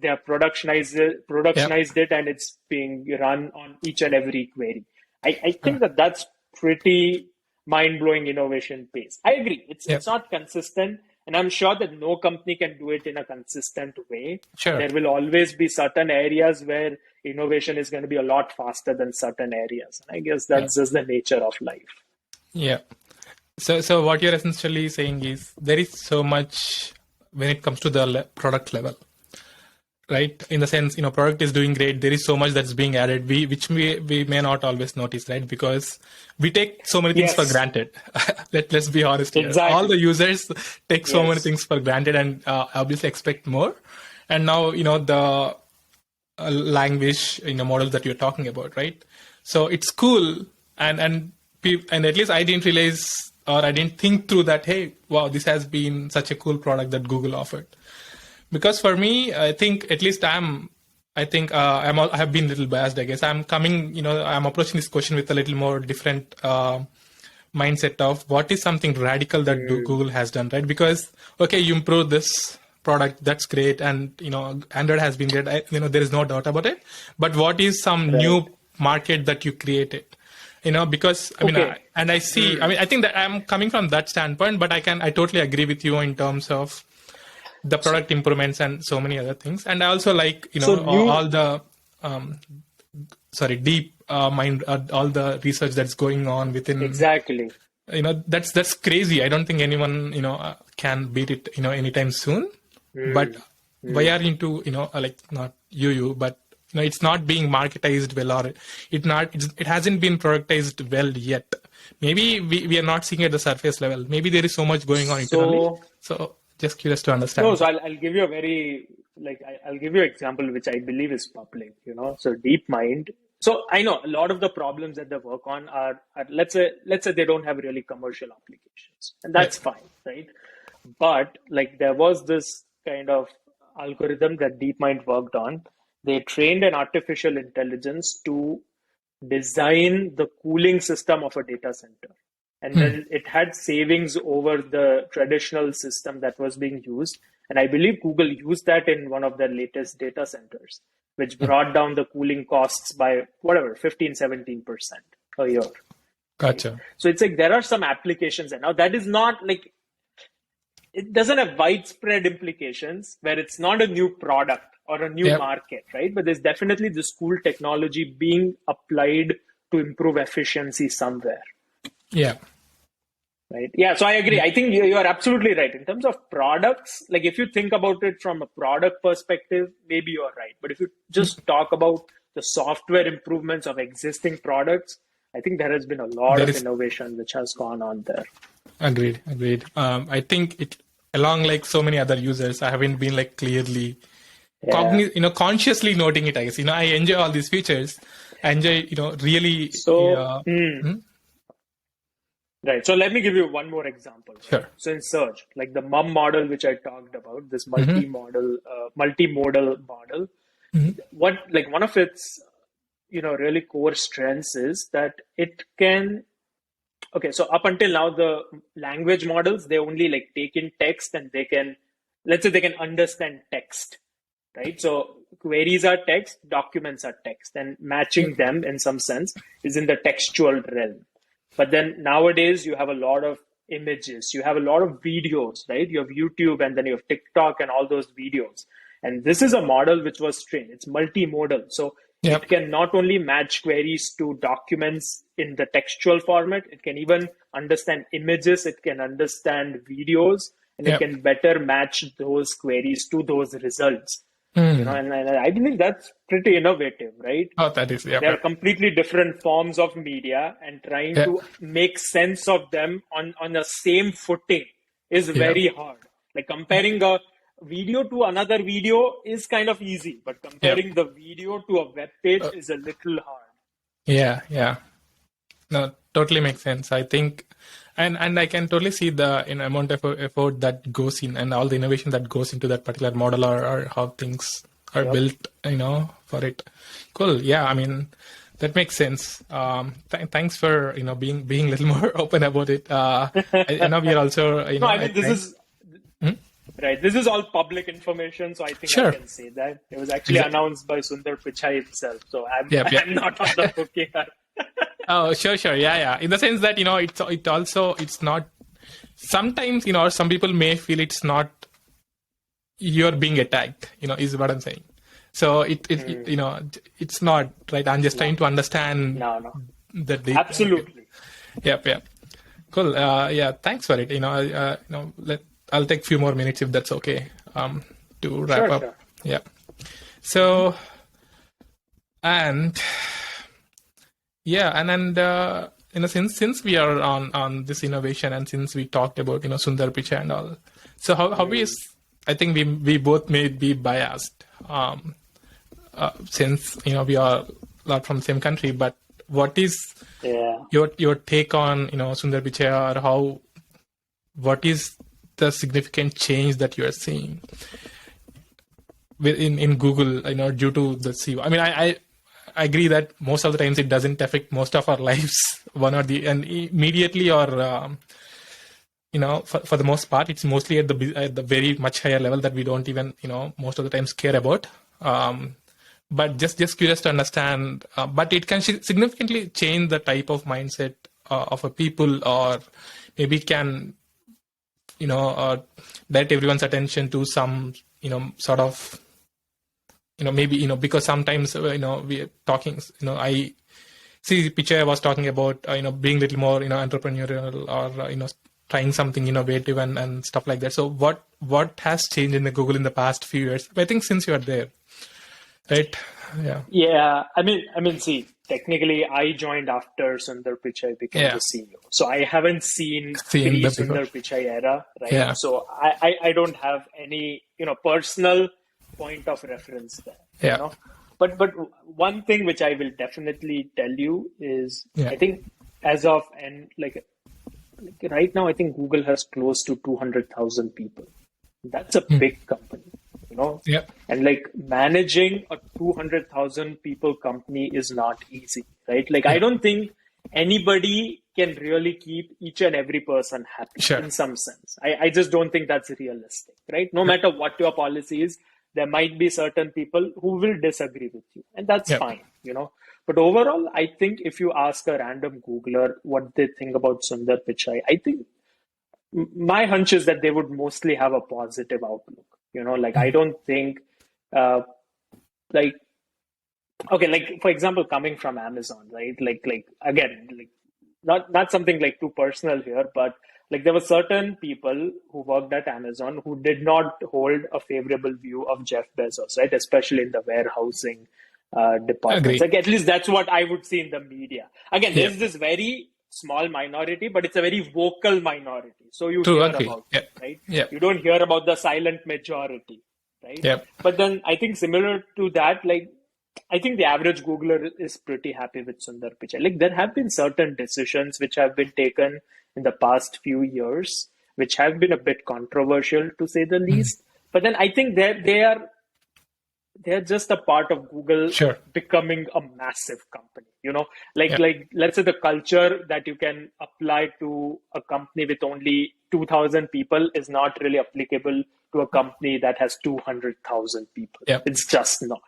they have productionized it and it's being run on each and every query. I think that's pretty mind-blowing innovation pace. I agree. It's not consistent. And I'm sure that no company can do it in a consistent way. There will always be certain areas where innovation is going to be a lot faster than certain areas. And I guess that's just the nature of life. Yeah. So what you're essentially saying is there is so much when it comes to the product level, right? In the sense, product is doing great. There is so much that's being added, which we may not always notice, right? Because we take so many things for granted. Let's be honest here. Exactly. All the users take so many things for granted and obviously expect more. And now, the language, models that you're talking about, right? So it's cool. And at least I didn't realize, or I didn't think through that, hey, wow, this has been such a cool product that Google offered. Because for me, I think at least I have been a little biased, I guess. I'm approaching this question with a little more different mindset of what is something radical that Google has done, right? Because, okay, you improve this product, that's great. And, Android has been great. There is no doubt about it. But what is some new market that you created? Because I see, I think that I'm coming from that standpoint, but I totally agree with you in terms of the product improvements and so many other things. And I also like, all the, deep mind, all the research that's going on within. Exactly. That's crazy. I don't think anyone, can beat it, anytime soon. But why are you into, like not you, but it's not being marketized well, or it hasn't been productized well yet. Maybe we are not seeing it at the surface level. Maybe there is so much going on internally. So just curious to understand. No, so I'll give you a very, I'll give you an example which I believe is public, So DeepMind. So I know a lot of the problems that they work on are let's say they don't have really commercial applications, and that's fine, right? But like there was this kind of algorithm that DeepMind worked on. They trained an artificial intelligence to design the cooling system of a data center. And then it had savings over the traditional system that was being used. And I believe Google used that in one of their latest data centers, which brought down the cooling costs by 15-17% a year. Gotcha. So it's like there are some applications. And now that is not like, it doesn't have widespread implications where it's not a new product or a new market, right? But there's definitely this cool technology being applied to improve efficiency somewhere. Yeah. Right. Yeah. So I agree. I think you are absolutely right. In terms of products, like if you think about it from a product perspective, maybe you're right. But if you just talk about the software improvements of existing products, I think there has been a lot of innovation which has gone on there. Agreed. I think it, along like so many other users, I haven't been like clearly, consciously noting it. I guess, I enjoy all these features. I enjoy, really. So, right. So let me give you one more example. Right? Sure. So in search, like the MUM model, which I talked about, this multimodal model, one of its, really core strengths is that it can. Okay, so up until now, the language models, they only like take in text and they can, let's say they can understand text, right? So queries are text, documents are text, and matching them in some sense is in the textual realm. But then nowadays you have a lot of images, you have a lot of videos, right? You have YouTube and then you have TikTok and all those videos. And this is a model which was trained. It's multimodal. So it can not only match queries to documents in the textual format, it can even understand images, it can understand videos, and it can better match those queries to those results. And I believe that's pretty innovative, right? Oh, that is, There are completely different forms of media, and trying to make sense of them on the same footing is very hard. Like comparing a video to another video is kind of easy, but comparing the video to a web page is a little hard. Yeah. No, totally makes sense. I think, and I can totally see the amount of effort that goes in and all the innovation that goes into that particular model or how things are built, for it. Cool. Yeah. I mean, that makes sense. Thanks for, being a little more open about it. I know we are also, No, I mean, this is... Right. This is all public information, so I think I can say that. It was actually announced by Sundar Pichai himself, so I'm not on the hook here. Oh, sure. Yeah. In the sense that, it's not, sometimes, some people may feel it's not, you're being attacked, is what I'm saying. So it's not, right? I'm just trying to understand that the... Absolutely. Yep. Cool. Thanks for it. I'll take a few more minutes if that's okay, to wrap up. Sure. Yeah. So, and since we are on this innovation and since we talked about, Sundar Pichai and all, so how is, I think we both may be biased, since, we are not from the same country, but what is your take on, Sundar Pichai, or what is the significant change that you are seeing in Google, due to the CEO? I mean, I agree that most of the times it doesn't affect most of our lives, and immediately or, for the most part, it's mostly at the very much higher level that we don't even, most of the times care about. But just curious to understand, but it can significantly change the type of mindset of a people, or maybe can, direct everyone's attention to some, sort of, maybe, because sometimes, we are talking, I see Pichai was talking about, being a little more, entrepreneurial, or, trying something innovative and stuff like that. So what has changed in the Google in the past few years? I think since you are there, right? Yeah. Yeah, see, technically, I joined after Sundar Pichai became the Yeah. CEO, so I haven't seen Seen the before. pre-Sundar Pichai era, right? Yeah. So I don't have any, personal point of reference there, Yeah. But one thing which I will definitely tell you is, Yeah. I think as of and like right now, I think Google has close to 200,000 people. That's a big company, Yeah. and like managing a 200,000 people company is not easy, right? Like, I Yeah. don't think anybody can really keep each and every person happy Sure. in some sense. I just don't think that's realistic, right? No matter what your policy is, there might be certain people who will disagree with you, and that's Yeah. fine, But overall, I think if you ask a random Googler what they think about Sundar Pichai, I think my hunch is that they would mostly have a positive outlook. Like, I don't think, uh, like, okay, like for example, coming from Amazon, right? Like again, like not something like too personal here, but like there were certain people who worked at Amazon who did not hold a favorable view of Jeff Bezos, right? Especially in the warehousing departments. Agree. Like, at least that's what I would see in the media. Again, Yeah. there's this very small minority, but it's a very vocal minority. So you True. hear Agree. about Yeah. them, right? Yeah. You don't hear about the silent majority, right? Yeah. But then I think similar to that, like I think the average Googler is pretty happy with Sundar Pichai. Like, there have been certain decisions which have been taken in the past few years, which have been a bit controversial to say the least. But then I think they're just a part of Google Sure. becoming a massive company. Yeah. Like let's say the culture that you can apply to a company with only 2,000 people is not really applicable to a company that has 200,000 people. Yeah. It's just not.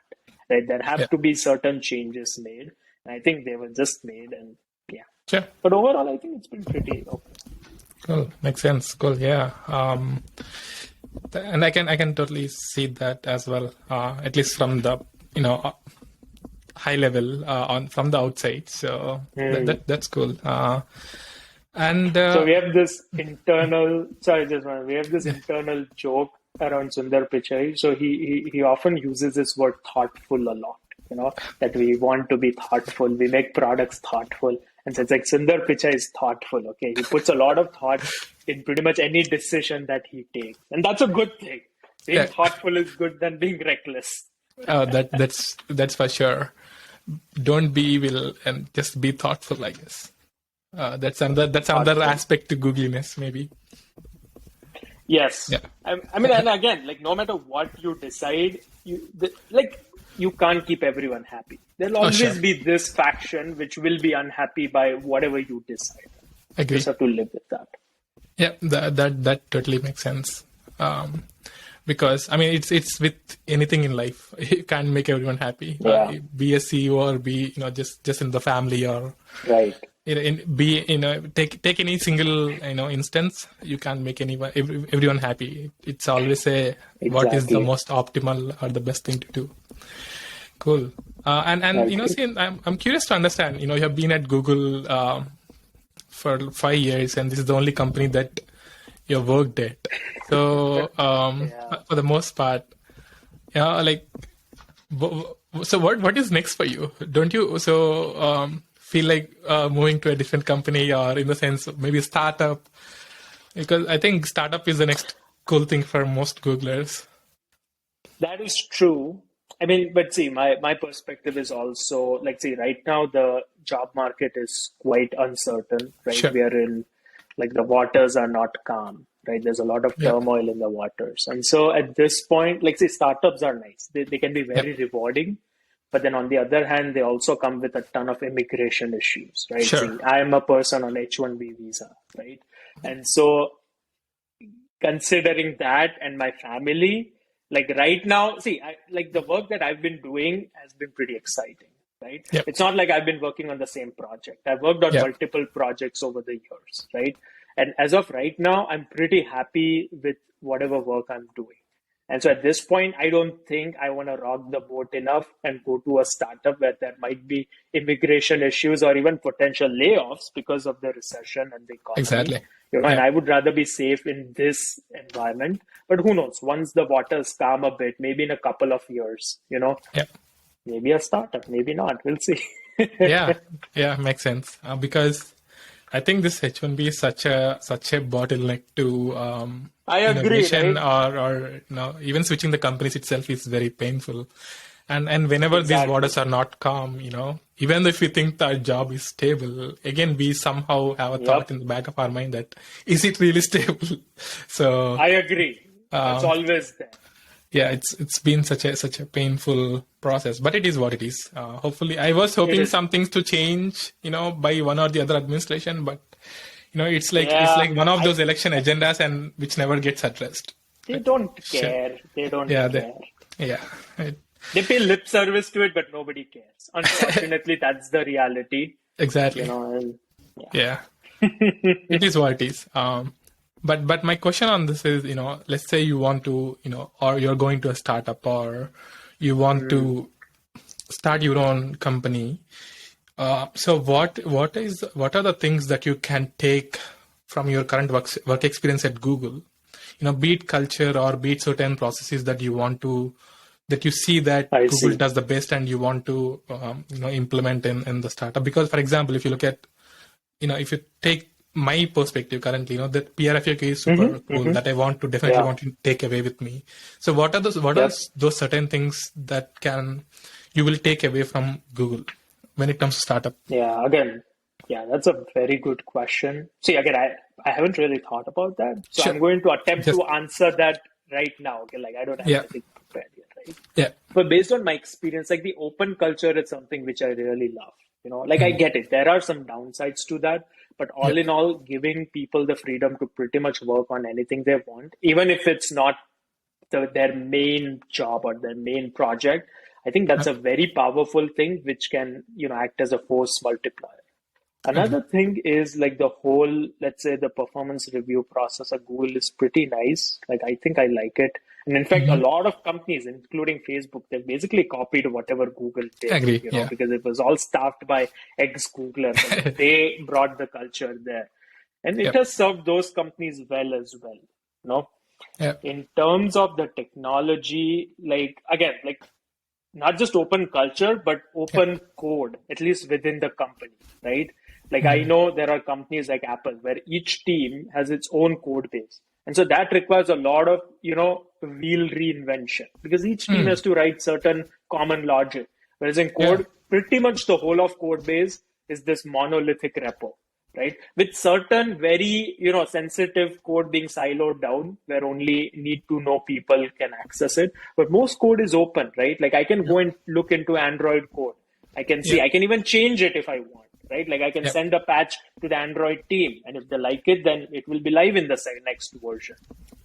Right? There Yeah. have to be certain changes made. And I think they were just made, and yeah. Sure. But overall, I think it's been pretty okay. Cool. Makes sense. Cool. Yeah. And I can totally see that as well. At least from the high level on from the outside. So that's cool. And So we have this internal. Sorry, just one. We have this internal joke around Sundar Pichai. So he often uses this word thoughtful a lot. That we want to be thoughtful. We make products thoughtful, and so it's like Sundar Pichai is thoughtful. Okay, he puts a lot of thought in pretty much any decision that he takes, and that's a good thing. Being thoughtful is good than being reckless. That's for sure. Don't be evil and just be thoughtful, I guess. That's another aspect to googliness, maybe. Yes. Yeah. I mean, and again, like no matter what you decide, you can't keep everyone happy. There'll always be this faction which will be unhappy by whatever you decide. Agree. You just have to live with that. Yeah, that totally makes sense. Because I mean, it's with anything in life, you can't make everyone happy. Yeah. Be a CEO or be just in the family or right. Take any single instance, you can't make everyone happy. It's always what is the most optimal or the best thing to do. Cool. And see, I'm curious to understand. You have been at Google for 5 years, and this is the only company that you worked at. So for the most part, so what is next for you? Don't you feel like moving to a different company, or in the sense maybe a startup? Because I think startup is the next cool thing for most Googlers. That is true. I mean, but see, my perspective is also like, see, right now the job market is quite uncertain, right? Sure. We are in, like, the waters are not calm, right? There's a lot of turmoil in the waters. And so at this point, like, say, startups are nice. They can be very rewarding. But then on the other hand, they also come with a ton of immigration issues, right? Sure. See, I am a person on H-1B visa, right? And so considering that and my family, like right now, see, like the work that I've been doing has been pretty exciting, right? Yep. It's not like I've been working on the same project. I've worked on multiple projects over the years, right? And as of right now, I'm pretty happy with whatever work I'm doing. And so at this point, I don't think I want to rock the boat enough and go to a startup where there might be immigration issues or even potential layoffs because of the recession and the economy. Exactly. And I would rather be safe in this environment. But who knows? Once the waters calm a bit, maybe in a couple of years, Yeah. maybe a startup, maybe not. We'll see. Yeah, makes sense. Because I think this H1B is such a bottleneck to I agree, innovation, right? or even switching the companies itself is very painful. And whenever these Exactly. waters are not calm, even if we think that our job is stable, again we somehow have a thought Yep. in the back of our mind that is it really stable? So I agree. That's um, always there. yeah, it's been such a painful process, but it is what it is. Hopefully, I was It hoping is. some things to change, by one or the other administration, but it's like Yeah. one of those election agendas and which never gets addressed. They Right? don't Sure. care. They don't Yeah, care. yeah, it- They pay lip service to it, but nobody cares. Unfortunately, that's the reality, exactly. and Yeah, yeah. it is what it is. But my question on this is, let's say you want to, or you're going to a startup, or you want Mm, to start your own company. So what are the things that you can take from your current work experience at Google? Be it culture or be it certain processes that you see that I Google see. does the best and you want to implement in the startup. Because for example, if you look at if you take my perspective currently, that PRFQ is super cool that I definitely Yeah. want to take away with me. So what are Yep. those certain things that you will take away from Google when it comes to startup? Yeah. Again, yeah, that's a very good question. See, again, I haven't really thought about that, so Sure. I'm going to attempt Just to answer that right now. Okay, like I don't have yeah, anything prepared yet, right? yeah. But based on my experience, like the open culture is something which I really love. Like I Mm, get it. There are some downsides to that, but all yep. in all, giving people the freedom to pretty much work on anything they want, even if it's not their main job or their main project, I think that's Yep. a very powerful thing which can, act as a force multiplier. Agree. Another thing is like the whole, let's say the performance review process at Google is pretty nice. Like I think I like it. And in fact, a Hmm. lot of companies, including Facebook, they basically copied whatever Google did, Agree. Yeah. because it was all staffed by ex-Googlers and then they brought the culture there. And it Yep. has served those companies well as well. Yep. In terms of the technology, like again, like not just open culture, but Yep. open code, at least within the company, right? Like I Mm, know there are companies like Apple where each team has its own code base. And so that requires a lot of, wheel reinvention because each team mm, has to write certain common logic. Whereas in yeah. code, pretty much the whole of code base is this monolithic repo, right? With certain very, sensitive code being siloed down where only need to know people can access it. But most code is open, right? Like I can Yep. go and look into Android code. I can see, Yep. I can even change it if I want, right? Like I can Yep. send a patch to the Android team. And if they like it, then it will be live in the next version,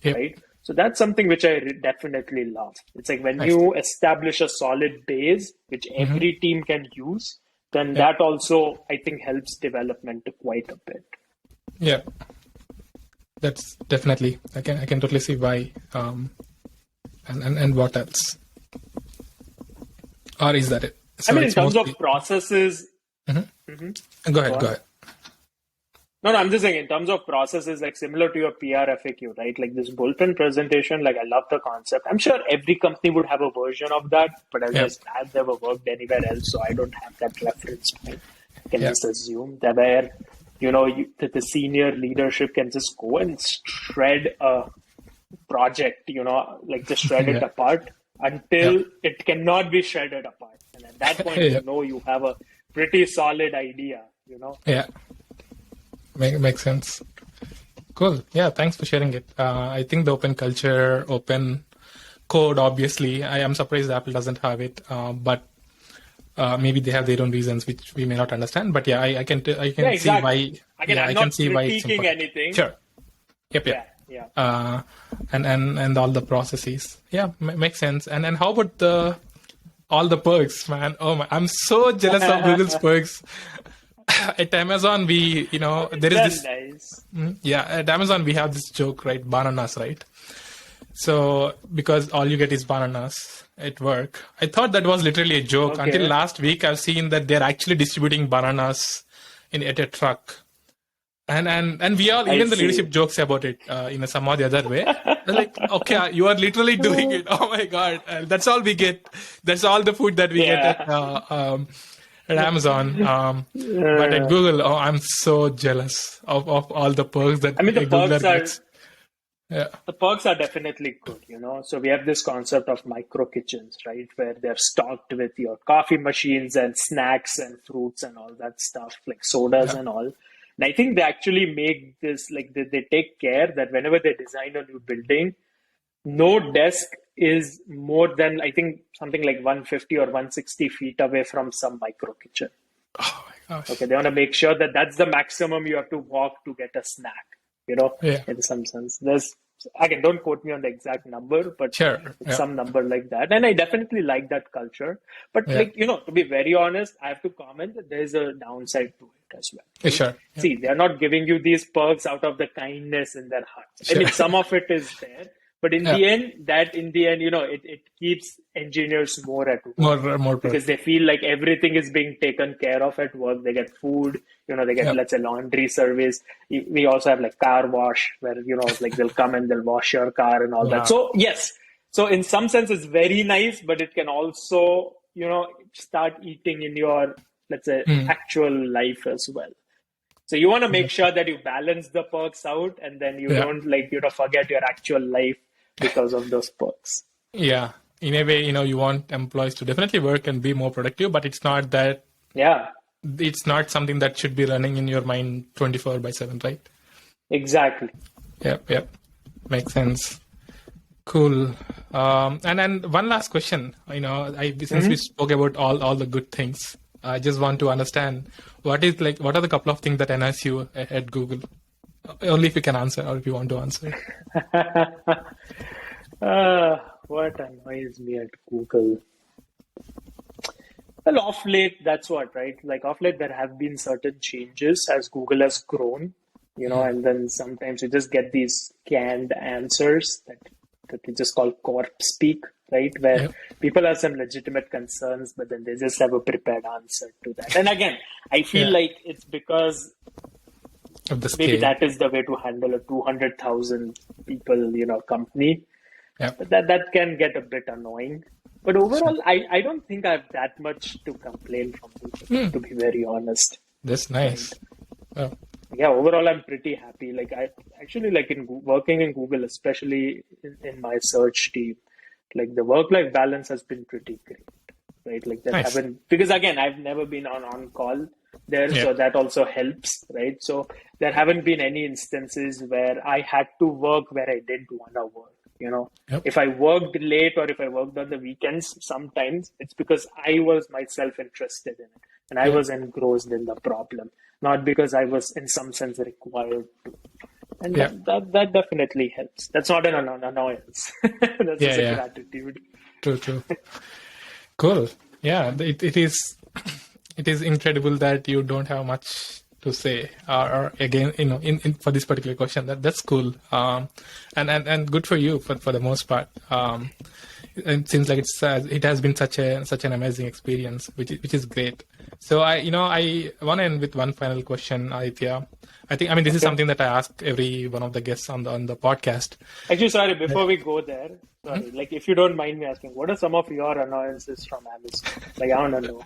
Yep. right? So that's something which I definitely love. It's like when Nice. you establish a solid base, which Hmm. every team can use, then Yep. that also, I think, helps development quite a bit. Yep. That's definitely. I can totally see why. And what else? Or is that it? I So mean, in it's terms of mostly. processes, Mhm. Mhm. Go Go ahead. Go on. ahead. No, I'm just saying, in terms of processes, like similar to your PR FAQ, right? Like this bullpen presentation, like I love the concept. I'm sure every company would have a version of that, but as I Yep. said, I've never worked anywhere else, so I don't have that reference point. I can Yep. just assume that where, that the senior leadership can just go and shred a project, like just shred it Yeah. apart Yep. until it cannot be shredded apart. And at that point, Yep. you have a pretty solid idea. Yeah. Makes sense. Cool. Yeah. Thanks for sharing it. I think the open culture, open code, obviously, I am surprised Apple doesn't have it. But maybe they have their own reasons, which we may not understand. But yeah, I Yeah, can see exactly. why. Again, Yeah, I'm I can not see why it's critiquing important. anything. Sure. Yep. Yeah, Yep. yeah. And all the processes. Yeah, makes sense. And how about all the perks, man? Oh my, I'm so jealous of Google's perks. At Amazon, there is They're this. nice. Yeah, at Amazon we have this joke, right? Bananas, right? So because all you get is bananas at work, I thought that was literally a joke until Okay. last week. I've seen that they're actually distributing bananas at a truck. And we all, I even the see. leadership jokes about it in some or the other way. They're like, okay, you are literally doing it. Oh my God. That's all we get. That's all the food that we get Yeah. at Amazon. But at Google, I'm so jealous of all the perks that I mean, a Googler gets. Yeah. the perks are definitely good, you know. So we have this concept of micro kitchens, right, where they're stocked with your coffee machines and snacks and fruits and all that stuff, like sodas Yeah. and all. And I think they actually make this like they take care that whenever they design a new building, no desk is more than I think something like 150 or 160 feet away from some micro kitchen. Oh my gosh. Okay, they want to make sure that that's the maximum you have to walk to get a snack, you know, Yeah. in some sense. There's, again, don't quote me on the exact number, but Sure. it's Yeah. some number like that. And I definitely like that culture. But, Yeah. like, you know, to be very honest, I have to comment that there's a downside to it as well. Yeah, sure. Yeah. See, they're not giving you these perks out of the kindness in their hearts. I Sure. mean, some of it is there. But in Yeah. the end, you know, it keeps engineers more at work More because they feel like everything is being taken care of at work. They get food, you know, they get, Yeah. let's say, laundry service. We also have like car wash where, you know, like they'll come and they'll wash your car and all Wow. that. So, yes. So, in some sense, it's very nice, but it can also, you know, start eating in your, let's say, actual life as well. So, you want to make sure that you balance the perks out and then you Yeah. don't, like, you know, forget your actual life because of those perks. Yeah. In a way, you know, you want employees to definitely work and be more productive, but it's not that, Yeah, it's not something that should be running in your mind 24/7, right? exactly. Yep. Makes sense. Cool. And one last question. You know, since we spoke about all the good things, I just want to understand what are the couple of things that annoys you at Google? Only if you can answer or if you want to answer. What annoys me at Google? Well, off late, that's what, right? Like off late, there have been certain changes as Google has grown, you know, and then sometimes you just get these canned answers that we just call corp speak, right? Where people have some legitimate concerns, but then they just have a prepared answer to that. And again, I feel like it's because Of the maybe scale. that is the way to handle a 200,000 people, you know, company. Yep. But that can get a bit annoying. But overall, I don't think I have that much to complain from people, to be very honest. That's nice. Oh. Yeah, overall, I'm pretty happy. Like I actually like working in Google, especially in my search team, like the work-life balance has been pretty great, right? Like that Nice. because again, I've never been on call there, so that also helps, right? So there haven't been any instances where I had to work where I didn't want to work. You know, if I worked late or if I worked on the weekends, sometimes it's because I was myself interested in it and I was engrossed in the problem, not because I was in some sense required to. And that definitely helps. That's not an annoyance. That's just a gratitude. True. Cool. Yeah, it is incredible that you don't have much to say or again, you know, in for this particular question. That's cool. And good for you for the most part. It seems like it has been such an amazing experience, which is great. So I want to end with one final question, Aditya. I mean this is something that I ask every one of the guests on the podcast. Actually, sorry, before we go there, like if you don't mind me asking, what are some of your annoyances from Amazon? Like I want to know.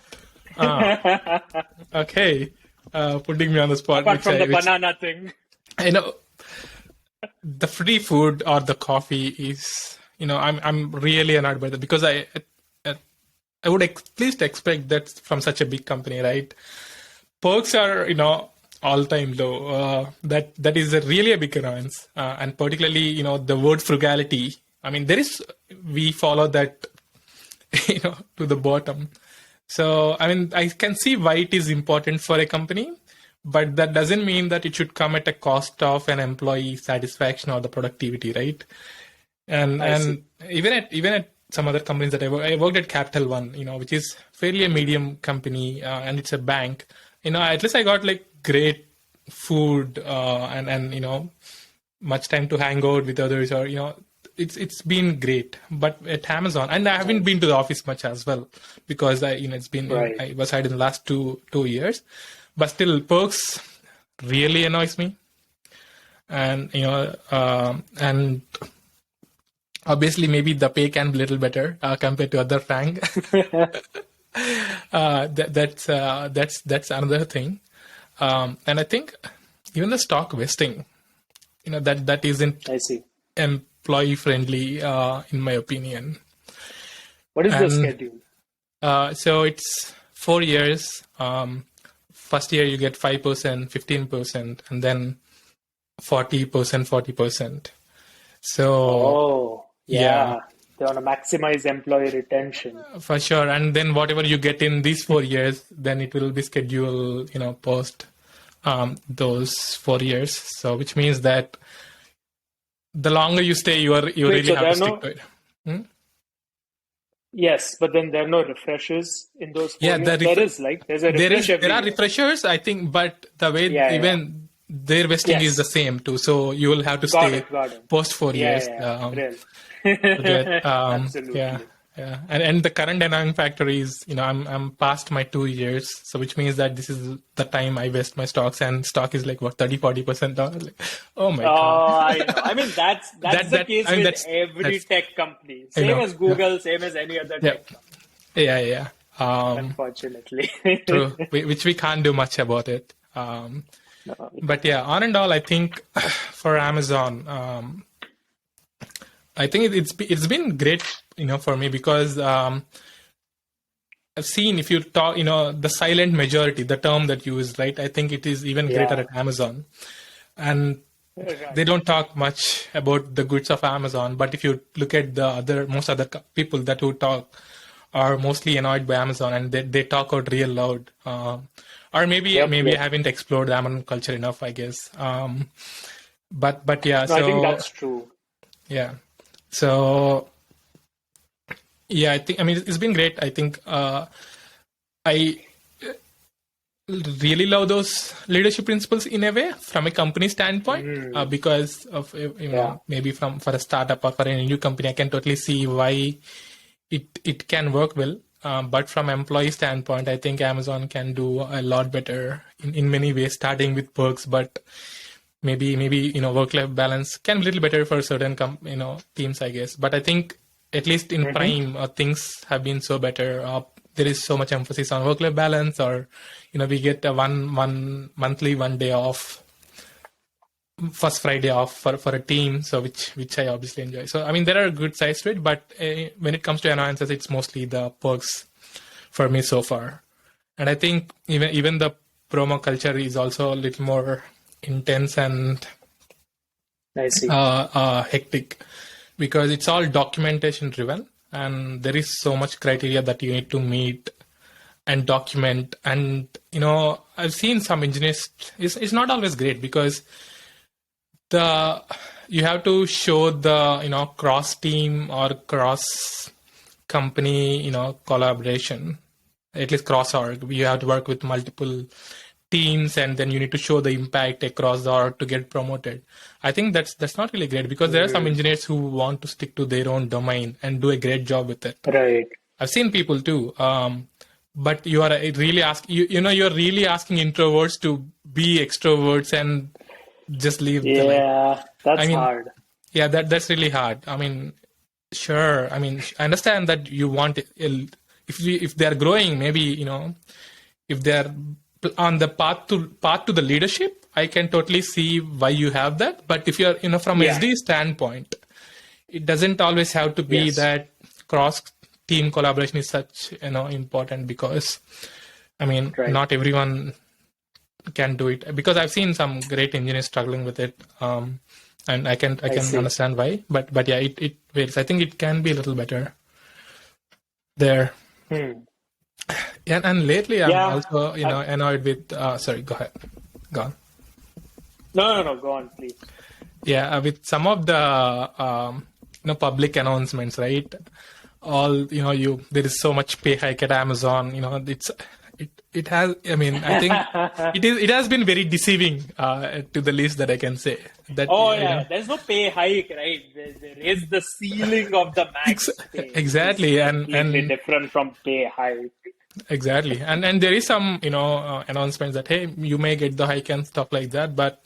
Okay, putting me on the spot. Apart from the banana thing. I know the free food or the coffee is, you know, I'm really annoyed by that because I would at least expect that from such a big company, right? Perks are, you know, all-time low. That is really a big annoyance, and particularly, you know, the word frugality. I mean, we follow that, you know, to the bottom. So, I mean, I can see why it is important for a company, but that doesn't mean that it should come at a cost of an employee satisfaction or the productivity, right? And even at some other companies that I worked at Capital One, you know, which is fairly a medium company, and it's a bank. You know, at least I got like great food and you know, much time to hang out with others, or you know, it's been great. But at Amazon, and I haven't been to the office much as well because it's been I was hired in the last two years, but still perks really annoys me. And and obviously maybe the pay can be a little better compared to other rank. That's another thing. And I think even the stock vesting, that isn't I see. employee friendly, in my opinion. What is the And schedule? so it's 4 years. First year you get 5%, 15%, and then 40%, 40%. So Oh, yeah, yeah. They want to maximize employee retention. for sure. And then whatever you get in these 4 years, then it will be scheduled, post those 4 years. So which means that the longer you stay, you Wait, really so have there to are stick no, to it. Hmm? yes, but then there are no refreshers in those 4 Yeah, years. There's a refresh every there are year. refreshers, I think, but the way Yeah, yeah. even their vesting is the Yes. same too. So you will have to Got stay it, got it. post 4 years. Yeah, yeah. To get yeah, Absolutely. yeah. And the current annoying factor is, I'm past my 2 years, so which means that this is the time I vest my stocks, and stock is like what 30-40% down. Like, oh my god. Oh, I know. I mean, that's the case I mean, with every that's tech company. I Same know. as Google, same as any other Yeah, tech company, yeah. unfortunately. True. Which we can't do much about it. No, But yeah, on and all, I think for Amazon, I think it's been great, for me, because I've seen, if you talk, the silent majority, the term that you use, right? I think it is even greater yeah. at Amazon, and Right. they don't talk much about the goods of Amazon. But if you look at most other people that who talk are mostly annoyed by Amazon, and they talk out real loud. Or maybe Yep, I yep. haven't explored the Amazon culture enough, I guess. But yeah, No, I think so that's true. yeah, so yeah, I mean it's been great. I think I really love those leadership principles in a way from a company standpoint, because of Yeah. maybe for a startup or for a new company, I can totally see why it can work well. But from employee standpoint, I think Amazon can do a lot better in many ways, starting with perks, but maybe work-life balance can be a little better for certain teams, I guess. But I think at least in Prime, things have been so better. There is so much emphasis on work-life balance, or we get a one monthly 1 day off, first Friday off for a team, so which I obviously enjoy. So I mean, there are good sides to it, but when it comes to annoyances, it's mostly the perks for me so far. And I think even the promo culture is also a little more intense and I see. hectic, because it's all documentation driven, and there is so much criteria that you need to meet and document. And I've seen some engineers, it's not always great, because you have to show the cross team or cross company collaboration, at least cross org. You have to work with multiple teams, and then you need to show the impact across the org to get promoted. I think that's not really great, because there are some engineers who want to stick to their own domain and do a great job with it. Right. I've seen people too, but you are really you're really asking introverts to be extroverts and just leave the life. Yeah, that's hard. Yeah, that's really hard. I mean, sure. I mean, I understand that you want if they are growing, maybe if they are on the path to the leadership, I can totally see why you have that. But if you're from SD standpoint, it doesn't always have to be that cross team collaboration is such important, because I mean, not everyone can do it, because I've seen some great engineers struggling with it, and I can understand why. But yeah, it varies. I think it can be a little better there. Yeah, and lately I'm also annoyed with. Sorry, go ahead. Go on. No, go on, please. Yeah, with some of the public announcements, right? All there is so much pay hike at Amazon. It has. I mean, I think it has been very deceiving to the least that I can say. That there's no pay hike, right? There is the ceiling of the max pay. Exactly, and completely different from pay hike. Exactly. And there is some, announcements that, hey, you may get the hike and stuff like that, but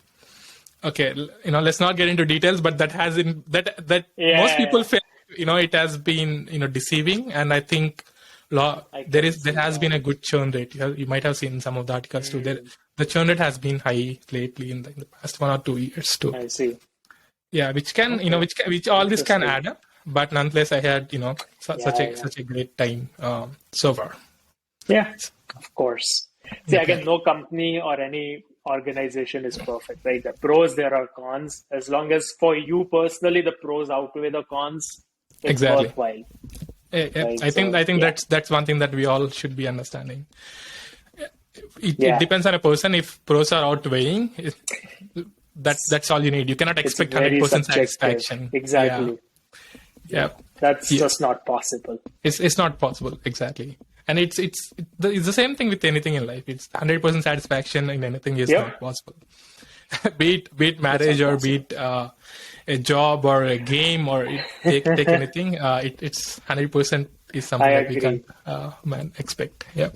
okay, let's not get into details, but that most people Yeah, feel, it has been, deceiving. And I think I there can there see has been that. a good churn rate. You might have seen some of the articles too. Mm, The churn rate has been high lately in the past 1 or 2 years too. I see. Yeah, which can, Okay, which all this can interesting. add up. But nonetheless, I had, such Yeah, a yeah, such a great time so far. yeah. Of course. See, Okay. again, no company or any organization is perfect, right? The pros, there are cons. As long as for you personally, the pros outweigh the cons, it's Exactly. worthwhile, right? I think Yeah, that's one thing that we all should be understanding. It yeah. depends on a person. If pros are outweighing, that's all you need. You cannot It's expect very 100% subjective. satisfaction. Yeah, Exactly. yeah, Yeah, that's yeah. just not possible. It's not possible exactly. And it's the same thing with anything in life. It's 100% satisfaction in anything is Yep, not possible. Be it it's marriage not or be possible. it a job or a game or take anything. It's 100% is I something that we can't agree. expect. Yeah.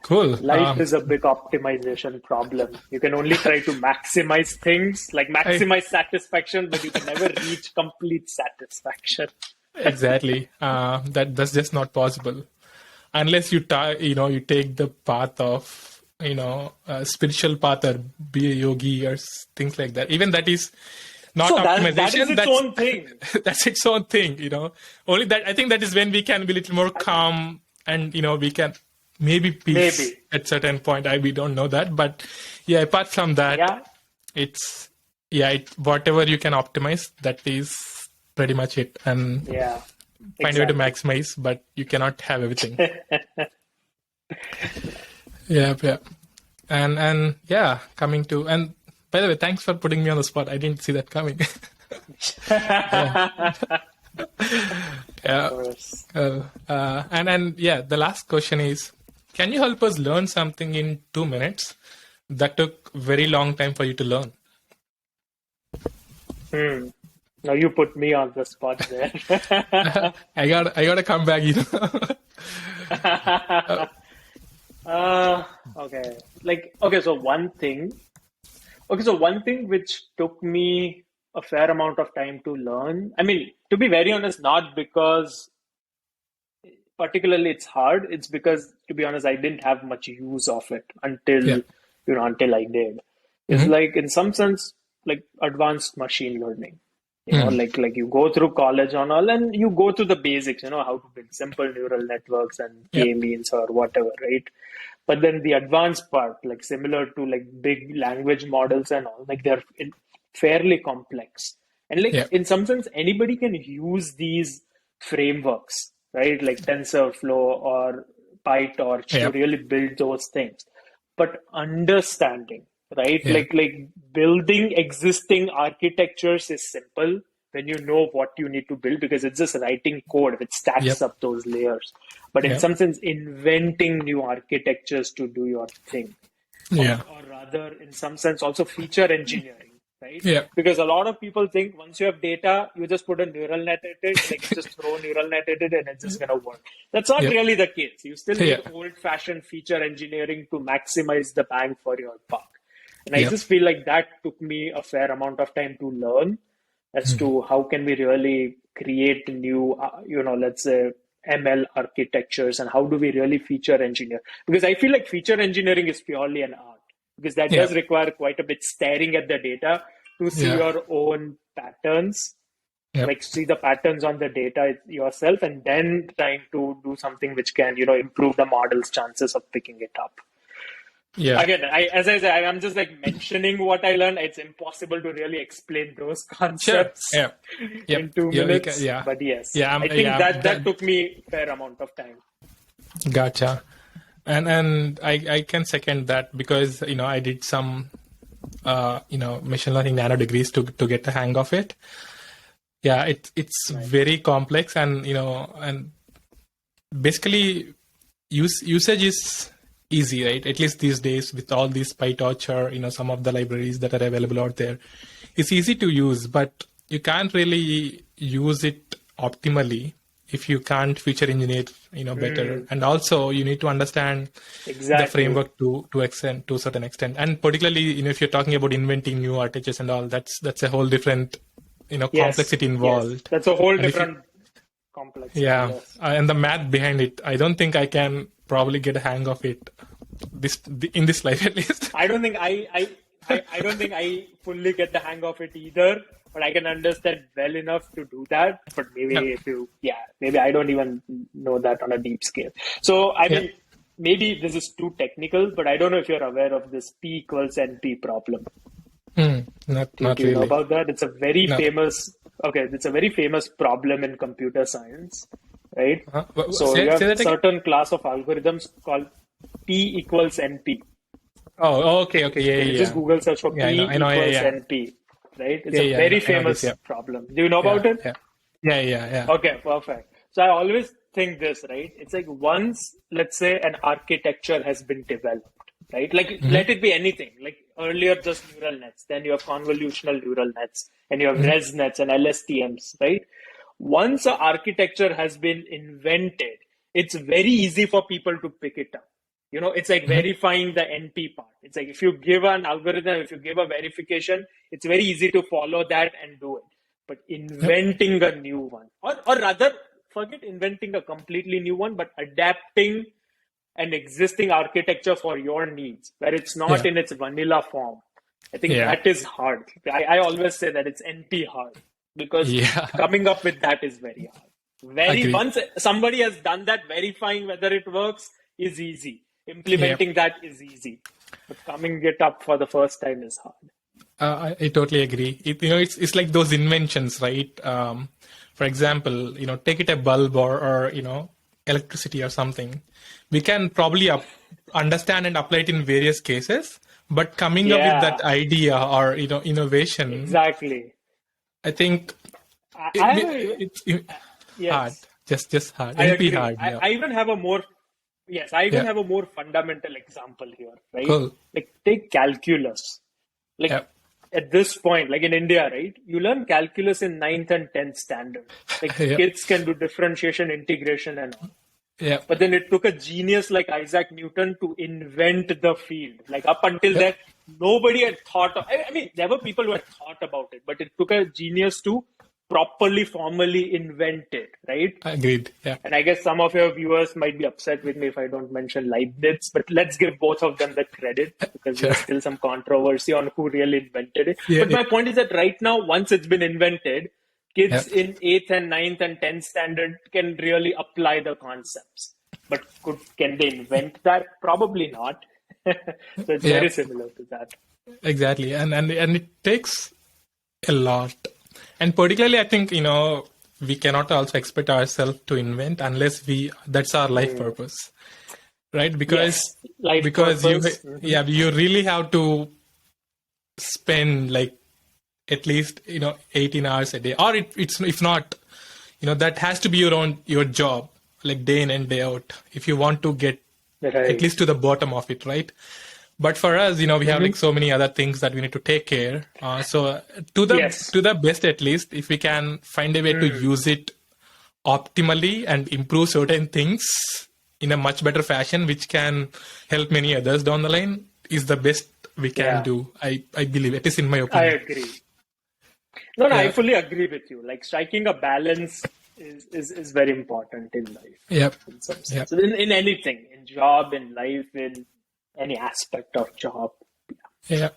Cool. Life is a big optimization problem. You can only try to maximize things, like I, maximize satisfaction, but you can never reach complete satisfaction. exactly. That's just not possible unless you take the path of spiritual path or be a yogi or things like that. Even that is not So that is optimization. its That's own thing. that's its own thing. Only that I think that is when we can be a little more calm and we can maybe peace Maybe. at certain point. We don't know that, but yeah. Apart from that, Yeah, it's whatever you can optimize. That is pretty much it, and yeah, find a way to exactly. maximize, but you cannot have everything. Yeah, yeah. And yeah, coming to and by the way, thanks for putting me on the spot. I didn't see that coming. Yeah, Of yeah. course. And yeah, the last question is, can you help us learn something in 2 minutes that took very long time for you to learn? Hmm. Now you put me on the spot there. I gotta come back. Okay. So one thing which took me a fair amount of time to learn. I mean, to be very honest, not because particularly it's hard. It's because, to be honest, I didn't have much use of it Yeah. until I did. It's Hmm. like, in some sense, like advanced machine learning. Hmm. Like you go through college and all, and you go through the basics, how to build simple neural networks and Yeah. k-means or whatever, right? But then the advanced part, like similar to like big language models and all, like they're fairly complex. And like Yeah. in some sense, anybody can use these frameworks, right? Like TensorFlow or PyTorch to Yeah. really build those things. But understanding, right? Yeah. Like building existing architectures is simple when you know what you need to build, because it's just writing code which stacks Yep. up those layers. But in Yeah. some sense, inventing new architectures to do your thing, Yeah. or rather, in some sense, also feature engineering, right? Yeah. Because a lot of people think once you have data, you just put a neural net at it, like you just throw a neural net at it and it's just going to work. That's not Yep. really the case. You still Yeah. need old-fashioned feature engineering to maximize the bang for your buck. And I Yep. just feel like that took me a fair amount of time to learn as to how can we really create new, let's say ML architectures, and how do we really feature engineer? Because I feel like feature engineering is purely an art, because that Yeah. does require quite a bit staring at the data to see Yeah. your own patterns, Yep. like see the patterns on the data yourself, and then trying to do something which can, improve the model's chances of picking it up. Yeah. Again, as I say, I'm just like mentioning what I learned. It's impossible to really explain those Sure. concepts Yeah. Yep. in two Yeah. You can, minutes. yeah. But yes, Yeah. I think Yeah. that took me a fair amount of time. Gotcha. And I can second that because I did some machine learning nano degrees to get the hang of it. Yeah, it's Right. very complex and basically usage is easy, right? At least these days with all these PyTorch or some of the libraries that are available out there, it's easy to use, but you can't really use it optimally if you can't feature engineer, better. And also you need to understand the Exactly. framework to a certain extent. And particularly, if you're talking about inventing new architectures and all, that's a whole different, Yes. complexity Yes. involved. That's a whole And if you, different complexity. yeah, Yes. and the math behind it, I don't think I can probably get a hang of it in this life at least. I don't think I don't think I fully get the hang of it either, but I can understand well enough to do that. But maybe maybe I don't even know that on a deep scale. So I mean, maybe this is too technical, but I don't know if you're aware of this P equals NP problem. Not Do you really. know about that? It's a very famous problem in computer science, right? So Say you have that again? certain class of algorithms called P equals NP. Oh, okay, You yeah. just Google search for P I know, equals yeah. NP, right? It's Yeah, a yeah, very I know this, famous yeah. problem. Do you know about it? Yeah. Okay, perfect. So I always think this, right? It's like once, let's say, an architecture has been developed, right? Like, let it be anything. Like earlier, just neural nets. Then you have convolutional neural nets, and you have res nets and LSTMs, right? Once an architecture has been invented, it's very easy for people to pick it up. It's like verifying the NP part. It's like if you give an algorithm, if you give a verification, it's very easy to follow that and do it. But inventing a new one, or rather, forget inventing a completely new one, but adapting an existing architecture for your needs, where it's not in its vanilla form. I think that is hard. I always say that it's NP hard because coming up with that is very hard. Once somebody has done that, verifying whether it works is easy. Implementing that is easy, but coming it up for the first time is hard. I totally agree. It's like those inventions, right? For example, take it a bulb or electricity or something. We can probably understand and apply it in various cases, but coming up with that idea or innovation, exactly. I think it's hard. Just hard. I NP agree. hard. I even have a more have a more fundamental example here, right? Cool. Like take calculus. At this point, like in India, right? You learn calculus in 9th and 10th standard. Like kids can do differentiation, integration, and all. Yeah. But then it took a genius like Isaac Newton to invent the field. Like up until that, nobody had thought of. I mean, there were people who had thought about it, but it took a genius to properly, formally invent it, right? Agreed. Yeah. And I guess some of your viewers might be upset with me if I don't mention Leibniz, but let's give both of them the credit because there's still some controversy on who really invented it. But my point is that right now, once it's been invented, kids in 8th and 9th and 10th standard can really apply the concepts. But can they invent that? Probably not. So it's very similar to that. Exactly. And it takes a lot. And particularly, I think, we cannot also expect ourselves to invent unless that's our life purpose, right? Because you really have to spend like at least, 18 hours a day, or it's if not, that has to be your job, like day in and day out, if you want to get at least to the bottom of it, right? But for us, we have like so many other things that we need to take care. So to the best, at least, if we can find a way to use it optimally and improve certain things in a much better fashion, which can help many others down the line, is the best we can do. I believe it is in my opinion. I agree. No, I fully agree with you. Like striking a balance is very important in life. In some sense. In anything, in job, in life, in any aspect of job.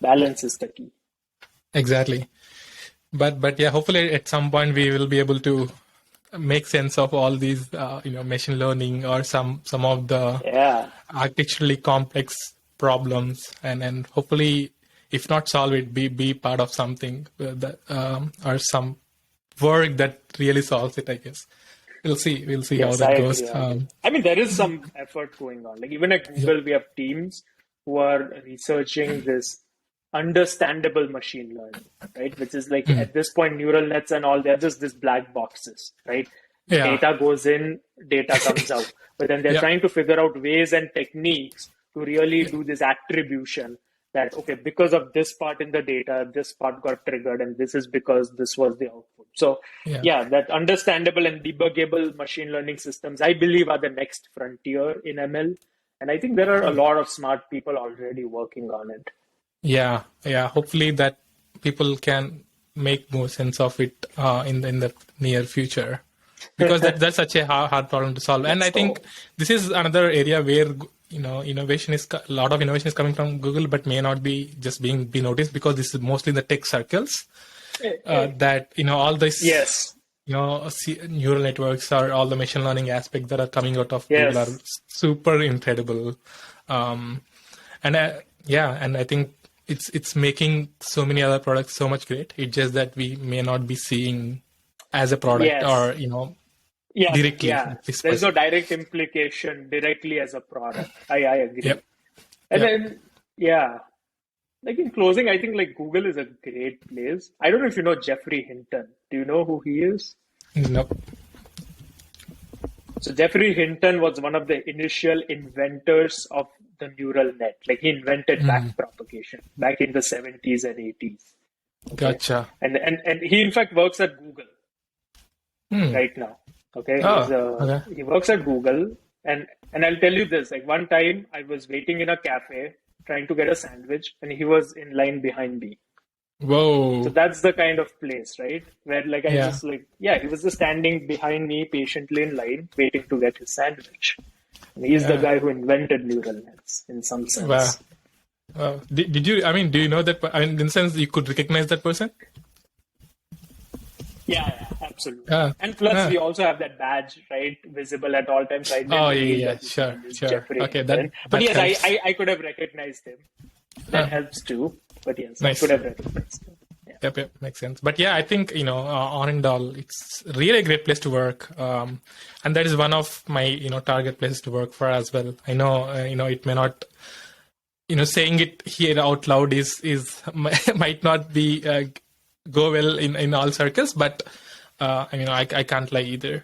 Balance is the key. Exactly. But hopefully at some point we will be able to make sense of all these, machine learning or some of the architecturally complex problems, and hopefully, if not solve it, be part of something that or some work that really solves it. I guess we'll see how that goes. I mean, there is some effort going on. Like even at Google, we have teams who are researching this understandable machine learning, right? Which is like at this point, neural nets and all, they're just these black boxes, right? Data goes in, data comes out. But then they're trying to figure out ways and techniques to really do this attribution that, okay, because of this part in the data, this part got triggered, and this is because this was the output. So Yeah. yeah, that understandable and debuggable machine learning systems, I believe, are the next frontier in ML. And I think there are a lot of smart people already working on it. Yeah, yeah. Hopefully that people can make more sense of it in the near future, because that's such a hard problem to solve. And Let's I think go. this is another area where innovation is a lot of innovation is coming from Google, but may not be just being be noticed, because this is mostly in the tech circles that all this Yes. neural networks or all the machine learning aspects that are coming out of Google are Yes. super incredible. Um, and and I think it's making so many other products so much great. It's just that we may not be seeing as a product, Yes. or Yeah. directly Yeah. this There's no person. direct implication directly as a product. I agree. Yep. And Yep. then, yeah, like in closing, I think like Google is a great place. I don't know if you know Jeffrey Hinton. Do you know who he is? Nope. So Jeffrey Hinton was one of the initial inventors of the neural net. Like he invented backpropagation back in the 70s and 80s. Okay. Gotcha. And he in fact works at Google right now. Okay. Okay. He works at Google, and I'll tell you this, like one time I was waiting in a cafe trying to get a sandwich, and he was in line behind me. Whoa. So that's the kind of place, right? Where like I Yeah. just like, yeah, he was just standing behind me patiently in line, waiting to get his sandwich. And he's the guy who invented neural nets in some sense. Wow. Wow. Did you? I mean, do you know that? I mean, in the sense you could recognize that person? Yeah, absolutely. Ah, And plus, ah. we also have that badge, right, visible at all times. So I didn't Oh, reveal yeah, that his sure, name is sure. Jeffrey Okay, Hinton. that But yes, helps. I could have recognized him. That helps too. But yes, Nice. I could have recognized him. Yeah. Yep, makes sense. But yeah, I think on and all, it's really a great place to work, and that is one of my target places to work for as well. I know it may not, saying it here out loud is might not be go well in all circles, but I can't lie either.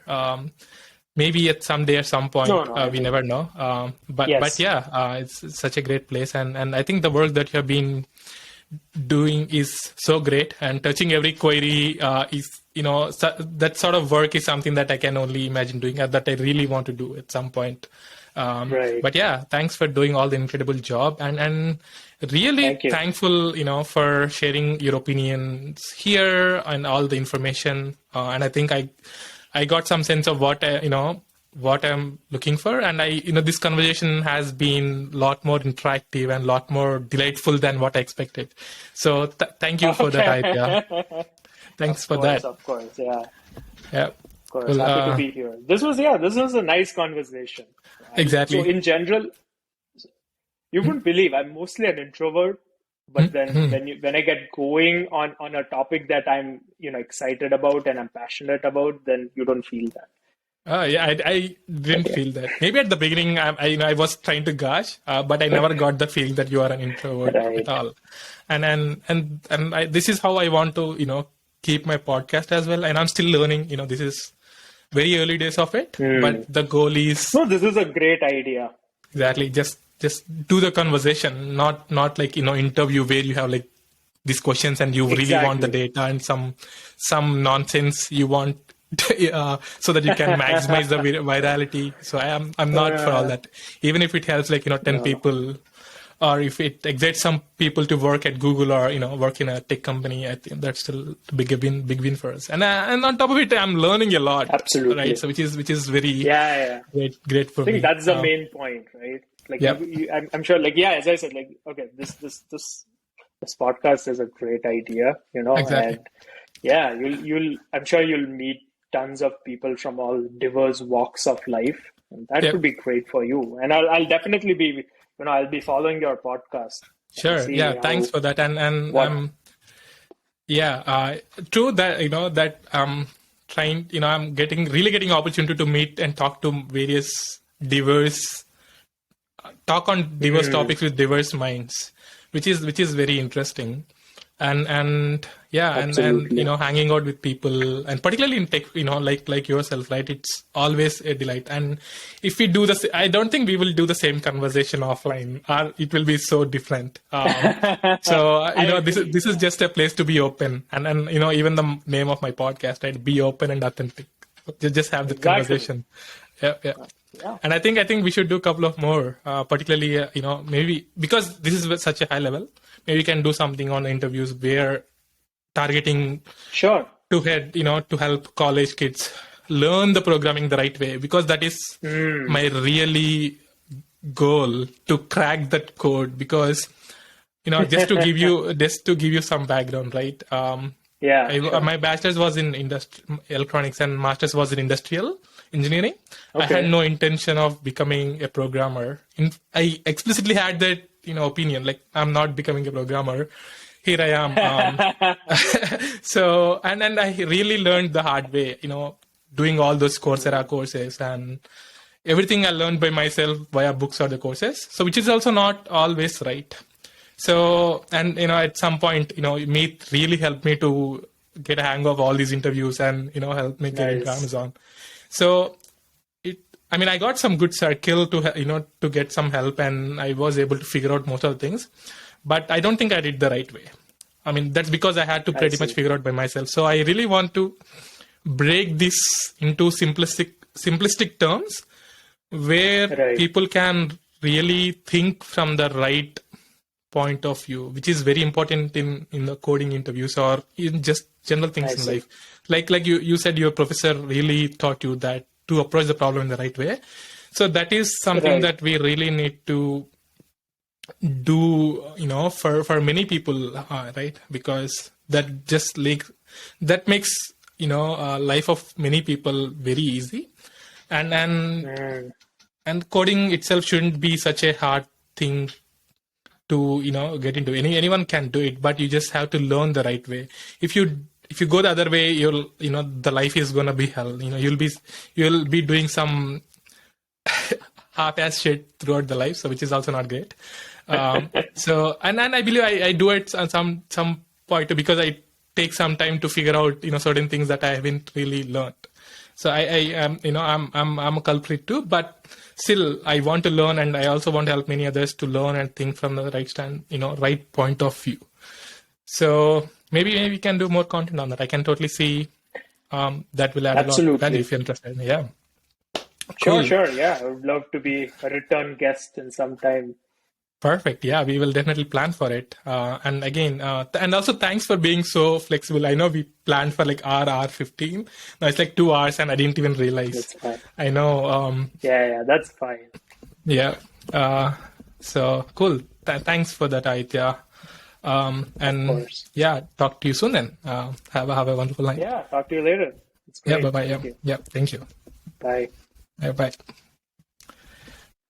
Maybe at some point, No, we never know. But yes. yeah, it's such a great place, and I think the work that you have been doing is so great, and touching every query is that sort of work is something that I can only imagine doing, that I really want to do at some point. Right. But yeah, thanks for doing all the incredible job, and really Thank you. thankful for sharing your opinions here and all the information. And I think I got some sense of what what I'm looking for, and this conversation has been a lot more interactive and a lot more delightful than what I expected. So thank you for that idea. Thanks for that. Of course, yeah. Yeah. Of course, Well, happy to be here. This was a nice conversation. Exactly. So in general, you wouldn't believe I'm mostly an introvert, but then when I get going on a topic that I'm excited about and I'm passionate about, then you don't feel that. Yeah, I didn't feel that. Maybe at the beginning, I was trying to gush, but I never got the feeling that you are an introvert Right. at all. And this is how I want to keep my podcast as well. And I'm still learning. This is very early days of it, but the goal is No, this is a great idea. exactly just do the conversation, not like interview where you have like these questions and you really want the Exactly. data and some nonsense you want so that you can maximize the virality. So I'm not for all that. Even if it helps like 10 people, or if it excites some people to work at Google or work in a tech company, I think that's still a big win for us. And on top of it, I'm learning a lot. Absolutely. Right. So which is very Yeah. great for me. I think that's the main point, right? Like, Yep. I'm sure, like, yeah, as I said, like, okay, this podcast is a great idea, Exactly. and yeah, I'm sure you'll meet tons of people from all diverse walks of life, and that Yep. would be great for you. And I'll definitely be, I'll be following your podcast. Sure. Yeah. Thanks for that. And what- true that that trying I'm getting opportunity to meet and talk to various diverse topics with diverse minds, which is very interesting. and yeah, and Absolutely. hanging out with people, and particularly in tech, like yourself, right? It's always a delight. And if we do this, I don't think we will do the same conversation offline, or it will be so different. So I this agree. is just a place to be open, and even the name of my podcast, right? Be open and authentic. Just have that Exactly. conversation. Yeah, yeah. Yeah. And I think we should do a couple of more, particularly maybe because this is such a high level. Maybe we can do something on interviews where targeting Sure. to head to help college kids learn the programming the right way, because that is Mm. my really goal, to crack that code. Because just to give you some background, right? Yeah, sure. My bachelor's was in electronics and master's was in industrial engineering. I had Okay. no intention of becoming a programmer. I explicitly had that opinion, like I'm not becoming a programmer. Here I am. So and I really learned the hard way, doing all those Coursera Mm. courses, and everything I learned by myself via books or the courses. So which is also not always right. So, and at some point, Meet really helped me to get a hang of all these interviews, and help me get into Nice. Amazon. So it, I mean, I got some good circle to to get some help, and I was able to figure out most of the things. But I don't think I did the right way. I mean, that's because I had to I pretty much see. figure out by myself. So I really want to break this into simplistic terms, where Right. people can really think from the right point of view, which is very important in the coding interviews, or in just general I things in see. life. Like you said, your professor really taught you that to approach the problem in the right way. So that is something Right. that we really need to do, for many people, right? Because that makes life of many people very easy, and and Mm. and coding itself shouldn't be such a hard thing to get into. Anyone can do it, but you just have to learn the right way. If you go the other way, you'll the life is gonna be hell. You'll be doing some half-ass shit throughout the life, so which is also not great. So and I believe I do it on some point too, because I take some time to figure out certain things that I haven't really learned. So I am I'm a culprit too, but still I want to learn, and I also want to help many others to learn and think from the right point of view. So maybe we can do more content on that. I can totally see that will add a lot of value Absolutely. if you're interested. Yeah, Sure, cool. sure. Yeah, I would love to be a return guest in some time. Perfect. Yeah, we will definitely plan for it. And again, and also thanks for being so flexible. I know we planned for like hour 15. Now it's like 2 hours, and I didn't even realize. That's fine. I know. Yeah, yeah, that's fine. Yeah. Uh, so cool. Thanks for that, Aditya. Of And course. yeah, talk to you soon then. Have a wonderful night. Yeah, talk to you later. It's Yeah. Bye great. bye. Yeah. Thank you. Yeah. Thank you. Bye. Bye bye.